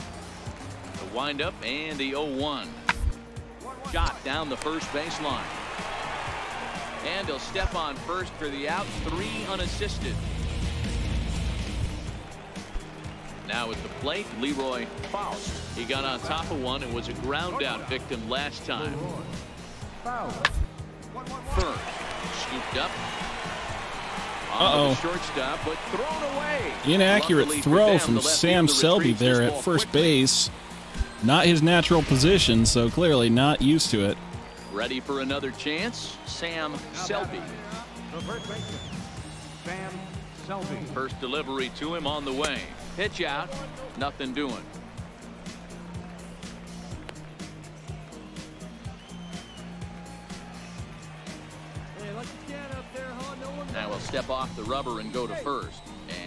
The windup and the 0-1. Shot down the first baseline. And he'll step on first for the out, 3 unassisted. Now at the plate, Leroy Faust. He got on top of one and was a ground out victim last time. First, scooped up. On the shortstop, but thrown away. Inaccurate Luckily for throw them, from the lefty Sam Selby retrieves there this at ball first quickly. base. Not his natural position, so clearly not used to it. Ready for another chance, Sam Selby. The first baseman, Sam Selby. First delivery to him on the way. Pitch out, nothing doing. Now he'll step off the rubber and go to first,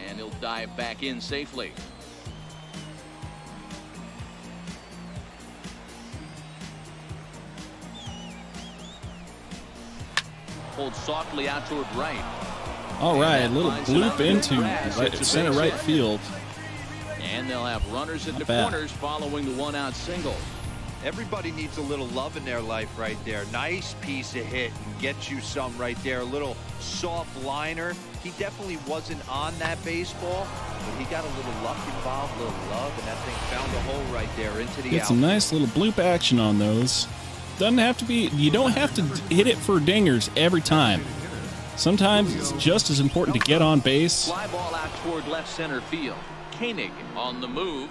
and he'll dive back in safely. Pulled softly out toward right. All right, a little bloop into center right field. And they'll have runners at Not the bad. corners following the 1-out single. Everybody needs a little love in their life right there. Nice piece of hit and get you some right there. A little soft liner. He definitely wasn't on that baseball, but he got a little luck involved, a little love, and that thing found a hole right there into the Get some outfield. nice little bloop action on those. Doesn't have to be, you don't have to hit it for dingers every time. Sometimes it's just as important to get on base. Fly ball out toward left center field. Koenig on the move.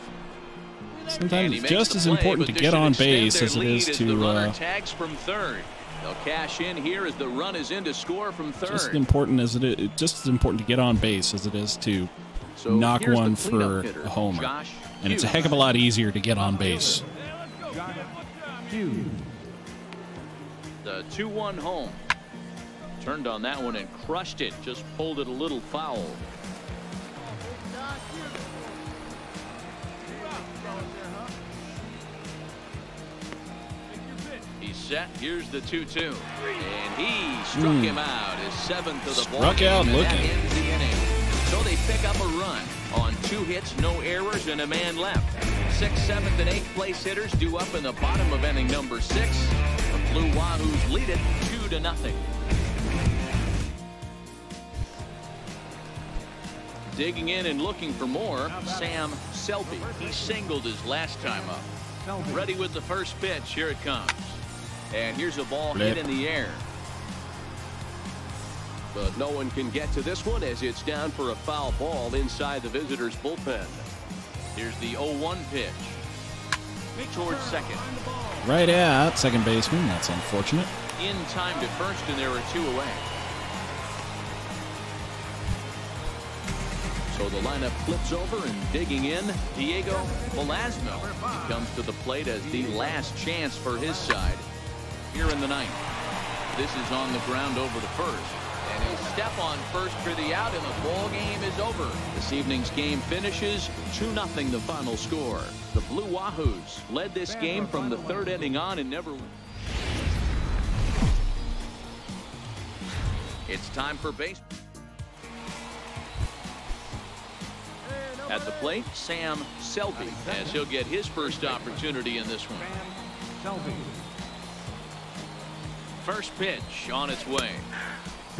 Sometimes it's just as important to get on base as it is the runner to tags from third. They'll cash in here as the run is in to score from third. just as important to get on base as it is to So knock here's the one cleanup for hitter, a homer. Josh And it's a Hughes. heck of a lot easier to get on base. The 2-1 home. Turned on that one and crushed it. Just pulled it a little foul. He's set. Here's the 2-2. And he struck him out. His 7th of the ball Struck game, out and that looking. ends the inning. So they pick up a run on 2 hits, no errors, and a man left. 6th, 7th, and 8th place hitters due up in the bottom of inning number 6. The Blue Wahoos lead it 2-0. Digging in and looking for more, Sam Selby. He singled his last time up. Ready with the first pitch. Here it comes. And here's a ball hit in the air. But no one can get to this one as it's down for a foul ball inside the visitors' bullpen. Here's the 0-1 pitch. Towards second. Right at second baseman. That's unfortunate. In time to first, and there are 2 away. So the lineup flips over, and digging in, Diego Velasco. He comes to the plate as the last chance for his side here in the 9th. This is on the ground over to first. And he'll step on first for the out, and the ball game is over. This evening's game finishes 2-0 the final score. The Blue Wahoos led this game from the 3rd inning on and never. It's time for baseball. At the plate, Sam Selby, as he'll get his first opportunity in this one. First pitch on its way.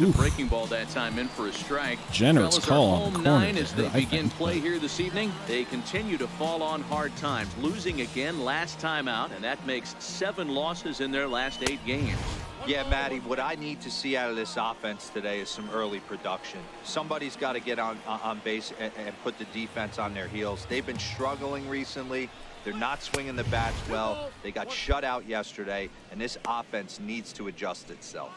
Oof. Breaking ball that time in for a strike. Generous Fellas call are on the home corner 9 as there, they I begin think, play but- here this evening. They continue to fall on hard times, losing again last time out, and that makes 7 losses in their last 8 games. Yeah, Matty, what I need to see out of this offense today is some early production. Somebody's got to get on base and put the defense on their heels. They've been struggling recently. They're not swinging the bats well. They got shut out yesterday, and this offense needs to adjust itself.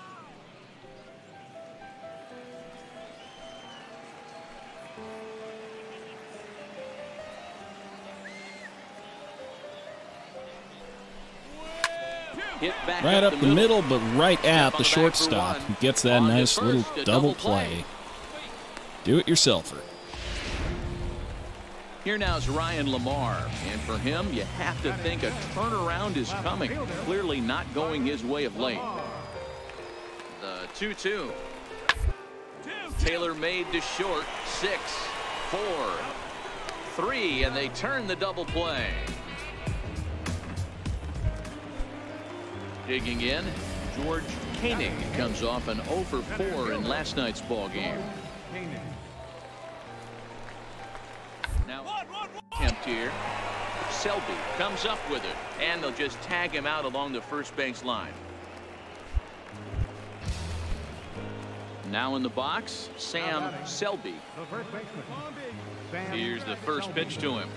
Hit back Right up the middle, but right at the shortstop, who gets that nice little double play. Do-it-yourselfer. Here now is Ryan Lamar, and for him, you have to think a turnaround is coming. Clearly not going his way of late. The 2-2. Taylor made to short. 6, 4, 3, and they turn the double play. Digging in, George Koenig comes off an 0 for 4 in last night's ball game. Now, attempt here. Selby comes up with it, and they'll just tag him out along the first base line. Now in the box, Sam Selby. Here's the first pitch to him.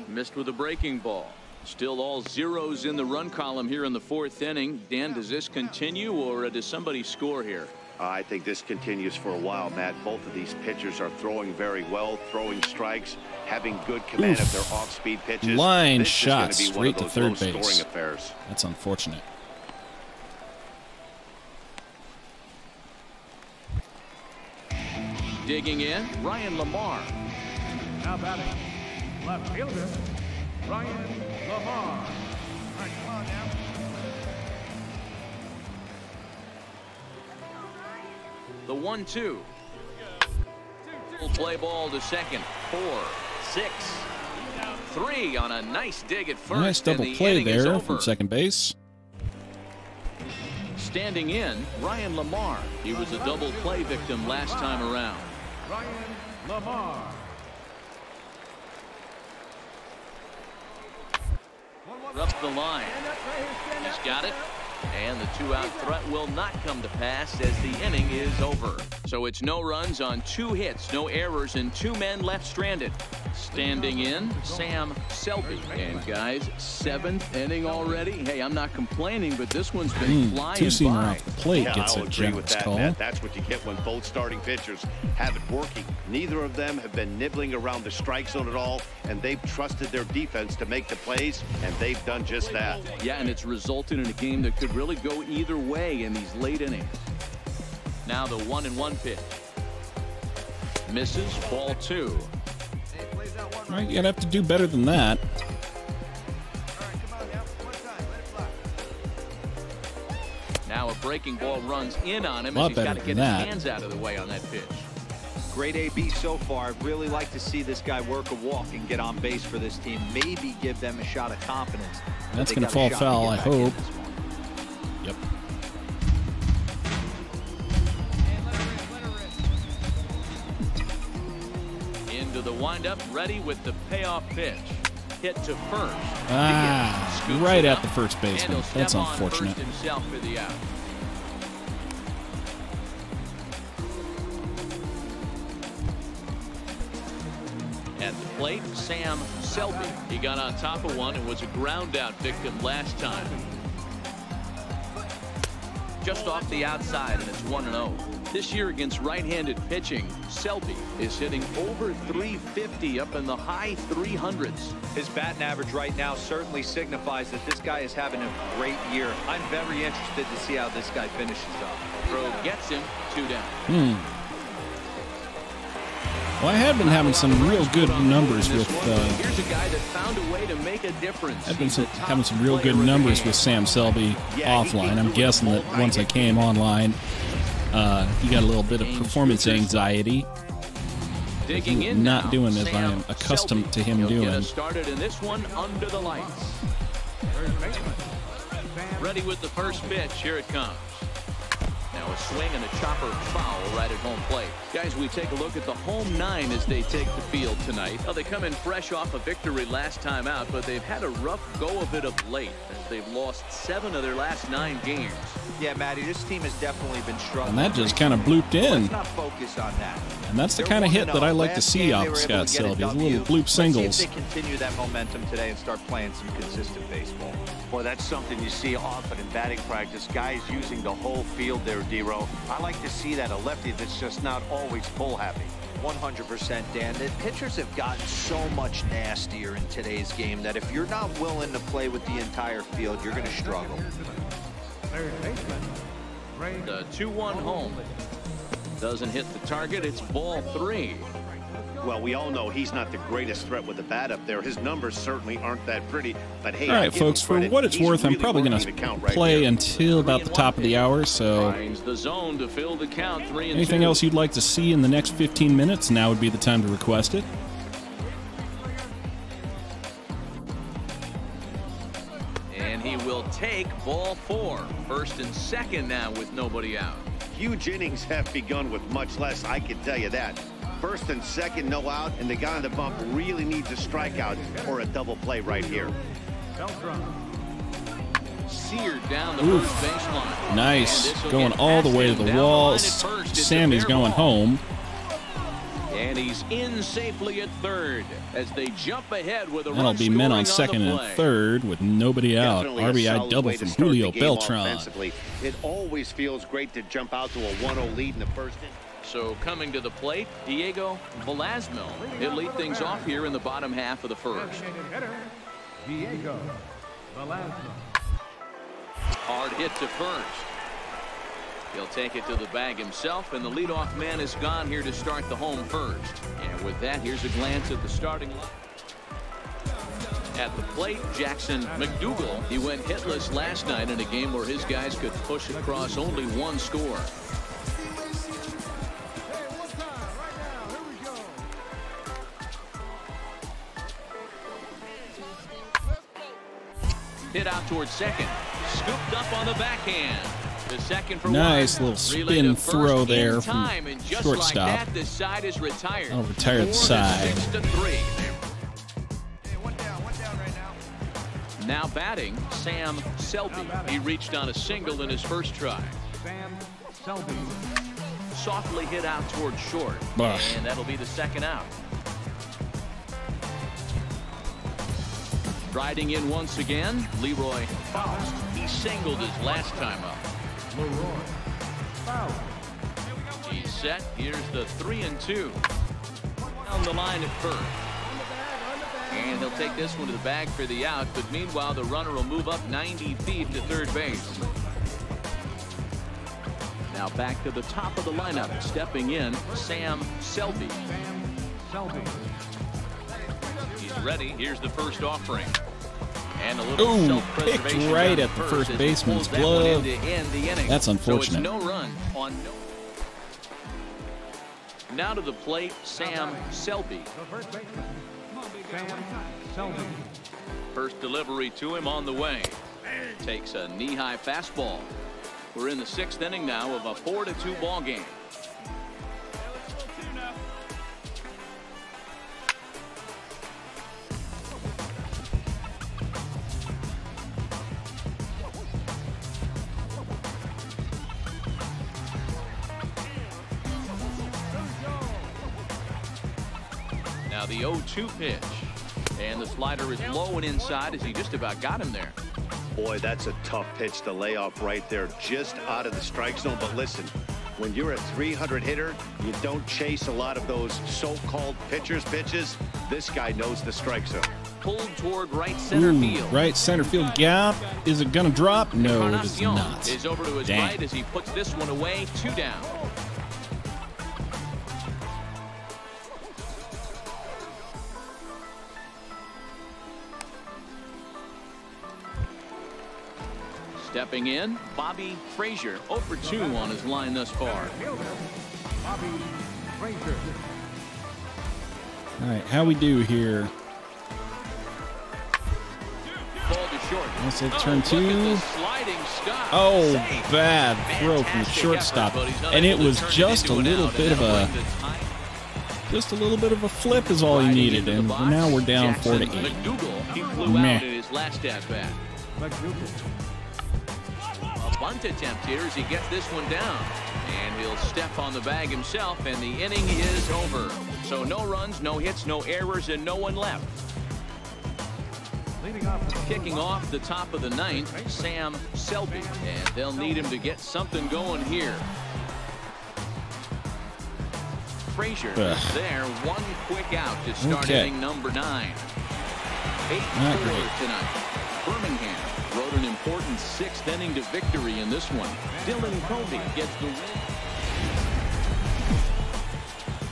Missed with a breaking ball. Still all zeros in the run column here in the 4th inning. Dan, does this continue, or does somebody score here? I think this continues for a while, Matt. Both of these pitchers are throwing very well, throwing strikes, having good command of their off-speed pitches. Line this shot is straight to third base. Scoring affairs. That's unfortunate. Digging in, Ryan Lamar. Now batting, left fielder, Ryan Lamar. All right, come on now. The 1-2. Play ball to second. 4, 6, 3 on a nice dig at first. Nice double play there from second base. Standing in, Ryan Lamar. He was a double play victim last time around. Ryan Lamar. Up the line. He's got it. And the 2-out threat will not come to pass as the inning is over. So it's no runs on 2 hits, no errors, and 2 men left stranded. Standing in, Sam Selby. And guys, 7th inning already. Hey, I'm not complaining, but this one's been flying Two-seamer by. off the plate gets I'll a agree with generous that, call. Matt. That's what you get when both starting pitchers have it working. Neither of them have been nibbling around the strike zone at all, and they've trusted their defense to make the plays, and they've done just that. Yeah, and it's resulted in a game that could really go either way in these late innings. Now the 1-1 pitch. Misses, ball 2. All right, you'd have to do better than that. Now a breaking ball runs in on him, A lot and he's got better to than get that. his hands out of the way on that pitch. Great AB so far. I'd really like to see this guy work a walk and get on base for this team. Maybe give them a shot of confidence. That's going to fall foul, I hope. Yep. Into the windup, ready with the payoff pitch. Hit to first. Ah, right at the first And baseman. he'll step That's on unfortunate. first himself for the out. At the plate, Sam Selby. He got on top of one and was a ground out victim last time. Just off the outside, and it's 1-0. This year against right-handed pitching, Selby is hitting over 350 up in the high 300s. His batting average right now certainly signifies that this guy is having a great year. I'm very interested to see how this guy finishes up. Throw gets him, 2 down. Well, I have been having some real good numbers with. Here's a guy that found a way to make a difference. I've been having some real good numbers with Sam Selby offline. I'm guessing that once I came online, he got a little bit of performance anxiety. Digging in Not now, doing as I Sam am accustomed Selby. to him He'll doing. Get us started in this one under the lights. Ready with the first pitch. Here it comes. Now a swing and a chopper foul right at home plate. Guys, we take a look at the home 9 as they take the field tonight. Well, they come in fresh off a victory last time out, but they've had a rough go of it of late as they've lost 7 of their last 9 games. Yeah, Matty, this team has definitely been struggling. And that just kind of blooped in. Let's not focus on that. And that's the kind of hit that I like to see off Scott Selby. His little bloop singles. Let's see if they continue that momentum today and start playing some consistent baseball. Boy, that's something you see often in batting practice. Guys using the whole field there, D-Row. I like to see that, a lefty that's just not always pull happy. 100%, Dan. The pitchers have gotten so much nastier in today's game that if you're not willing to play with the entire field, you're going to struggle. The 2-1 home. Doesn't hit the target. It's ball 3. Well, we all know he's not the greatest threat with the bat up there. His numbers certainly aren't that pretty. But hey, all right, folks, for what it's worth, I'm probably going to play until about the top of the hour. So the zone to fill the count. 3-2. Anything else you'd like to see in the next 15 minutes, now would be the time to request it. And he will take ball 4. First and second now with nobody out. Huge innings have begun with much less, I can tell you that. First and second, no out, and the guy on the bump really needs a strikeout or a double play right here. Seared down the first baseline. Nice. Going all the way to the wall. Sammy's going home. And he's in safely at third as they jump ahead with a run. That'll be men on second and third with nobody out. RBI double from Julio Beltran. It always feels great to jump out to a 1-0 lead in the first inning. So coming to the plate, Diego Velasquez. He'll lead things off here in the bottom half of the first. Diego Velasquez. Hard hit to first. He'll take it to the bag himself, and the leadoff man is gone here to start the home first. And with that, here's a glance at the starting line. At the plate, Jackson McDougal. He went hitless last night in a game where his guys could push across only one score. Hit out towards second. Scooped up on the backhand. The second for nice one. Little spin throw there from shortstop. Like that, the side is retired. I'll retire the side. 6-3. One down right now. Now batting, Sam Selby. He reached on a single in his first try. Sam Selby. Softly hit out towards short. And that'll be the second out. Riding in once again, Leroy Faust. He singled his last time up. Leroy Faust. He's set. Here's the 3-2. On the line at first. And he'll take this one to the bag for the out. But meanwhile, the runner will move up 90 feet to third base. Now back to the top of the lineup. Stepping in, Sam Selby. Sam Selby. He's ready. Here's the first offering. And a little picked right at the first baseman's glove. That's unfortunate. So it's no run on no. Now to the plate, Sam Selby. Sam Selby. First delivery to him on the way. Takes a knee-high fastball. We're in the 6th inning now of a 4-2 ball game. Now the 0-2 pitch, and the slider is low and inside as he just about got him there. Boy, that's a tough pitch to lay off right there, just out of the strike zone. But listen, when you're a 300 hitter, you don't chase a lot of those so-called pitchers pitches. This guy knows the strike zone. Pulled toward right center field. Right center field gap. Is it going to drop? No, it is not. Is over to his right as he puts this one away. 2 down. Stepping in, Bobby Frazier, 0 for 2 on his line thus far. Bobby Frazier. All right, how we do here? Ball to short. Let's say turn 2. Oh, bad throw from the shortstop, and it was just a little bit of a flip is all he needed, and now we're down 4-8. McDougal, he flew out in his last at bat. A bunt attempt here as he gets this one down, and he'll step on the bag himself, and the inning is over. So no runs, no hits, no errors, and no one left. Kicking off the top of the 9th, Sam Selby, and they'll need him to get something going here. Frazier is there. One quick out to start inning number 9. 8-4 tonight. Birmingham rode an important 6th inning to victory in this one. Dylan Covey gets the win.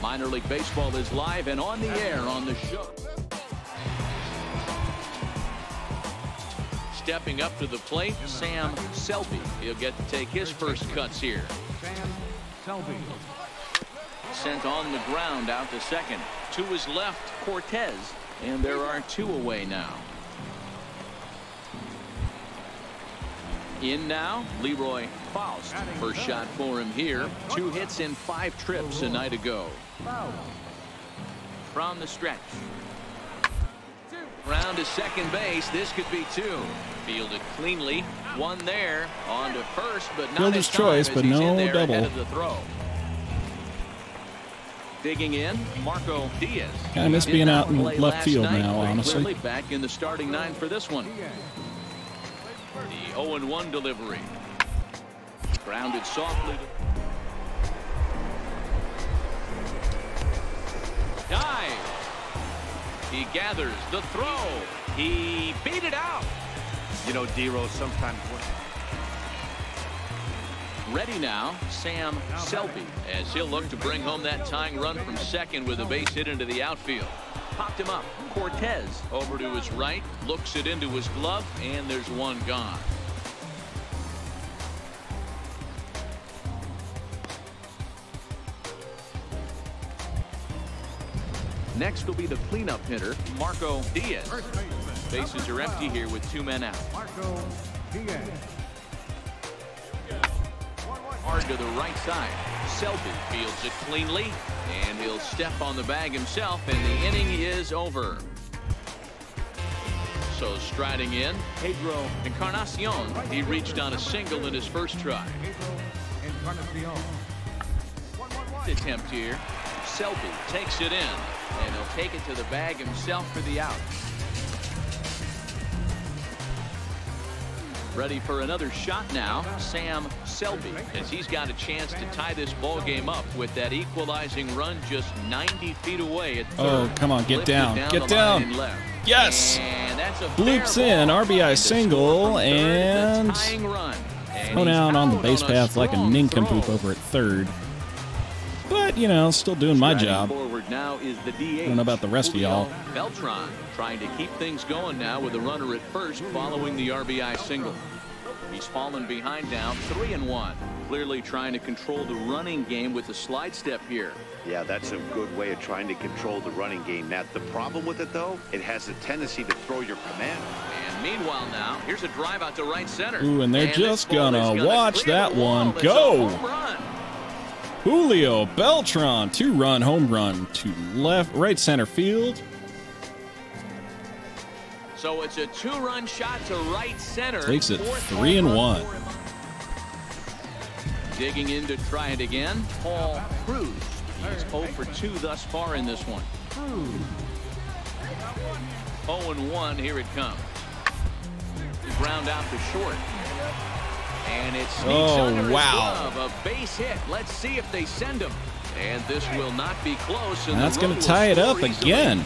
Minor League Baseball is live and on the air on the show. Stepping up to the plate, Sam Selby. He'll get to take his first cuts here. Sam Selby. Sent on the ground out to second. To his left, Cortez. And there are 2 away now. In now, Leroy Faust. First shot for him here. 2 hits in 5 trips a night ago. From the stretch. Round to second base. This could be 2. Fielded cleanly. 1 there. On to first, but not Fielder's choice, but no double. Ahead of the throw. Digging in, Marco Diaz. I miss being out in left field now, honestly. Back in the starting 9 for this one. The 0-1 delivery. Grounded softly. Dive. He gathers the throw. He beat it out. You know, D-Rose, sometimes... Ready now, Sam Selby, as he'll look to bring home that tying run from second with a base hit into the outfield. Popped him up. Cortez over to his right, looks it into his glove, and there's 1 gone. Next will be the cleanup hitter, Marco Diaz. Bases are empty here with 2 men out. Marco Diaz. Hard to the right side. Selby fields it cleanly, and he'll step on the bag himself, and the inning is over. So striding in, Pedro Encarnacion. He reached on a single in his first try. Attempt here. Selby takes it in, and he'll take it to the bag himself for the out. Ready for another shot now, Sam Selby, as he's got a chance to tie this ball game up with that equalizing run just 90 feet away at third. Oh, come on, get down. Get down. Yes. And that's a bloops in, RBI single, and thrown out on the base path like a nincompoop over at third. But, you know, still doing my job. Forward now is the DH. I don't know about the rest of y'all. Beltran trying to keep things going now with a runner at first following the RBI single. He's fallen behind now, 3-1. Clearly trying to control the running game with the slide step here. Yeah, that's a good way of trying to control the running game. Now, the problem with it, though, it has a tendency to throw your command. And meanwhile now, here's a drive out to right center. Ooh, and they're just gonna watch that one go. Julio Beltran, 2-run home run to right center field. So it's a 2-run shot to right center. Takes it 3-1. Digging in to try it again, Paul Cruz. He's 0 for 2 thus far in this one. 0-1, here it comes. Ground out to short. And it sneaks under his glove, a base hit. Let's see if they send him. And this will not be close. And that's going to tie it up again.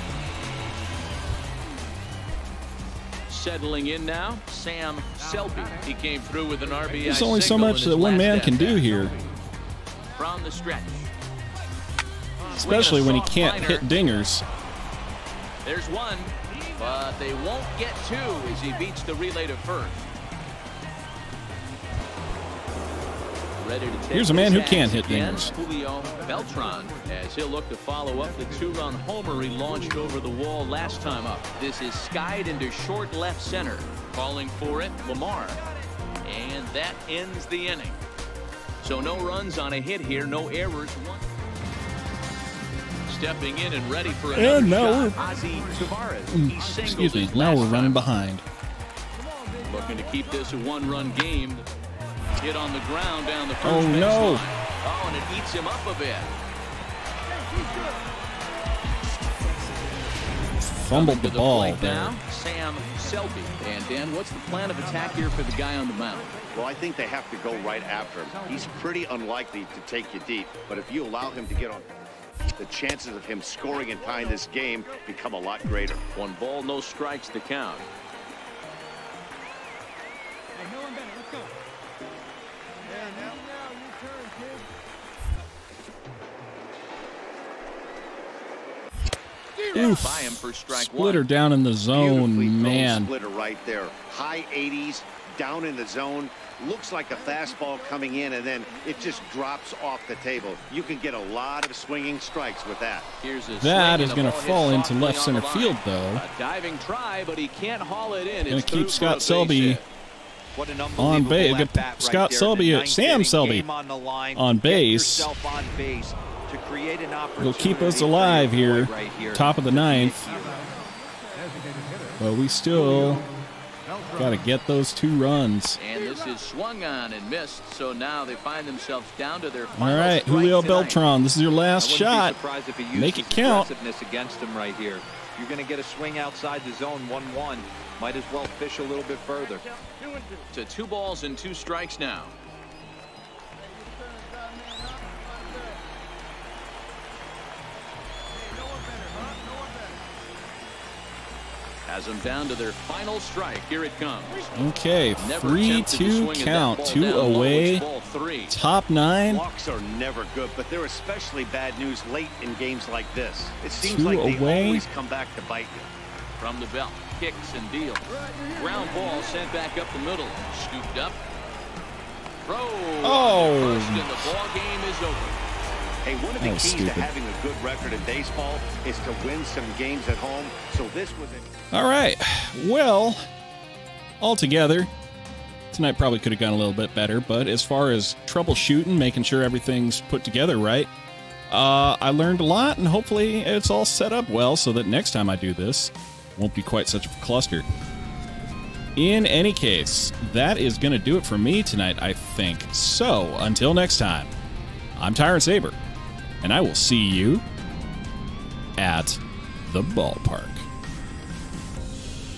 Settling in now, Sam Selby. He came through with an RBI. There's only so much that one man can do here. From the stretch. Especially when he can't hit dingers. There's 1, but they won't get 2 as he beats the relay to first. Ready to take Here's a man who can't hit dingers. Julio Beltran, as he'll look to follow up the 2-run homer he launched over the wall last time up. This is skied into short left center. Calling for it, Lamar. And that ends the inning. So no runs on a hit here, no errors. Stepping in and ready for another shot, Ozzie Tavares. Excuse me, now we're running behind. Looking to keep this a 1-run game. Hit on the ground down the first Oh, no. line. Oh, and it eats him up a bit. Fumbled the ball there. Now, Sam Selby. And Dan, what's the plan of attack here for the guy on the mound? Well, I think they have to go right after him. He's pretty unlikely to take you deep, but if you allow him to get on. the chances of him scoring and tying this game become a lot greater. 1 ball, no strikes to count. Hey, no one better. Let's go. Yeah, now your turn, kid. Oof. By him for strike Splitter 1. down in the zone, Beautifully thrown man. splitter right there. High 80s, down in the zone. Looks like a fastball coming in, and then it just drops off the table. You can get a lot of swinging strikes with that. Here's a That swing, is and the going to ball fall hits into softly left on center the line. field, though. A diving try, but he can't haul it in. Going It's to keep through Scott for a base Selby hit. What an on unbelievable base. at bat right Scott there. Selby, The ninth Sam inning, Selby game on the line. on Get base. yourself on base to create an opportunity. Will keep us for your alive boy here. right here. Top of the ninth. But we still got to get those 2 runs. And this is swung on and missed, so now they find themselves down to their All final right, strike Julio tonight. Beltran, this is your I last wouldn't shot. be surprised if he uses Make it count. aggressiveness against him right here. You're going to get a swing outside the zone, 1-1. Might as well fish a little bit further. To 2 balls and 2 strikes now. Has them down to their final strike. Here it comes. Okay, Never attempted to 3-2 swing at that count, ball 2 down low. away. It's ball 3. Top 9. Walks are never good, but they're especially bad news late in games like this. It seems 2 like they away. always come back to bite you. From the belt, kicks and deals. Ground ball sent back up the middle. Scooped up. Throw. Oh. First, and the ball game is over. Hey, one of the That was keys to stupid. having a good record in baseball is to win some games at home. So this was a All right. Well, altogether, tonight probably could have gone a little bit better, but as far as troubleshooting, making sure everything's put together right, I learned a lot, and hopefully it's all set up well so that next time I do this, it won't be quite such a cluster. In any case, that is going to do it for me tonight, I think. So, until next time, I'm Tyrant Saber, and I will see you at the ballpark.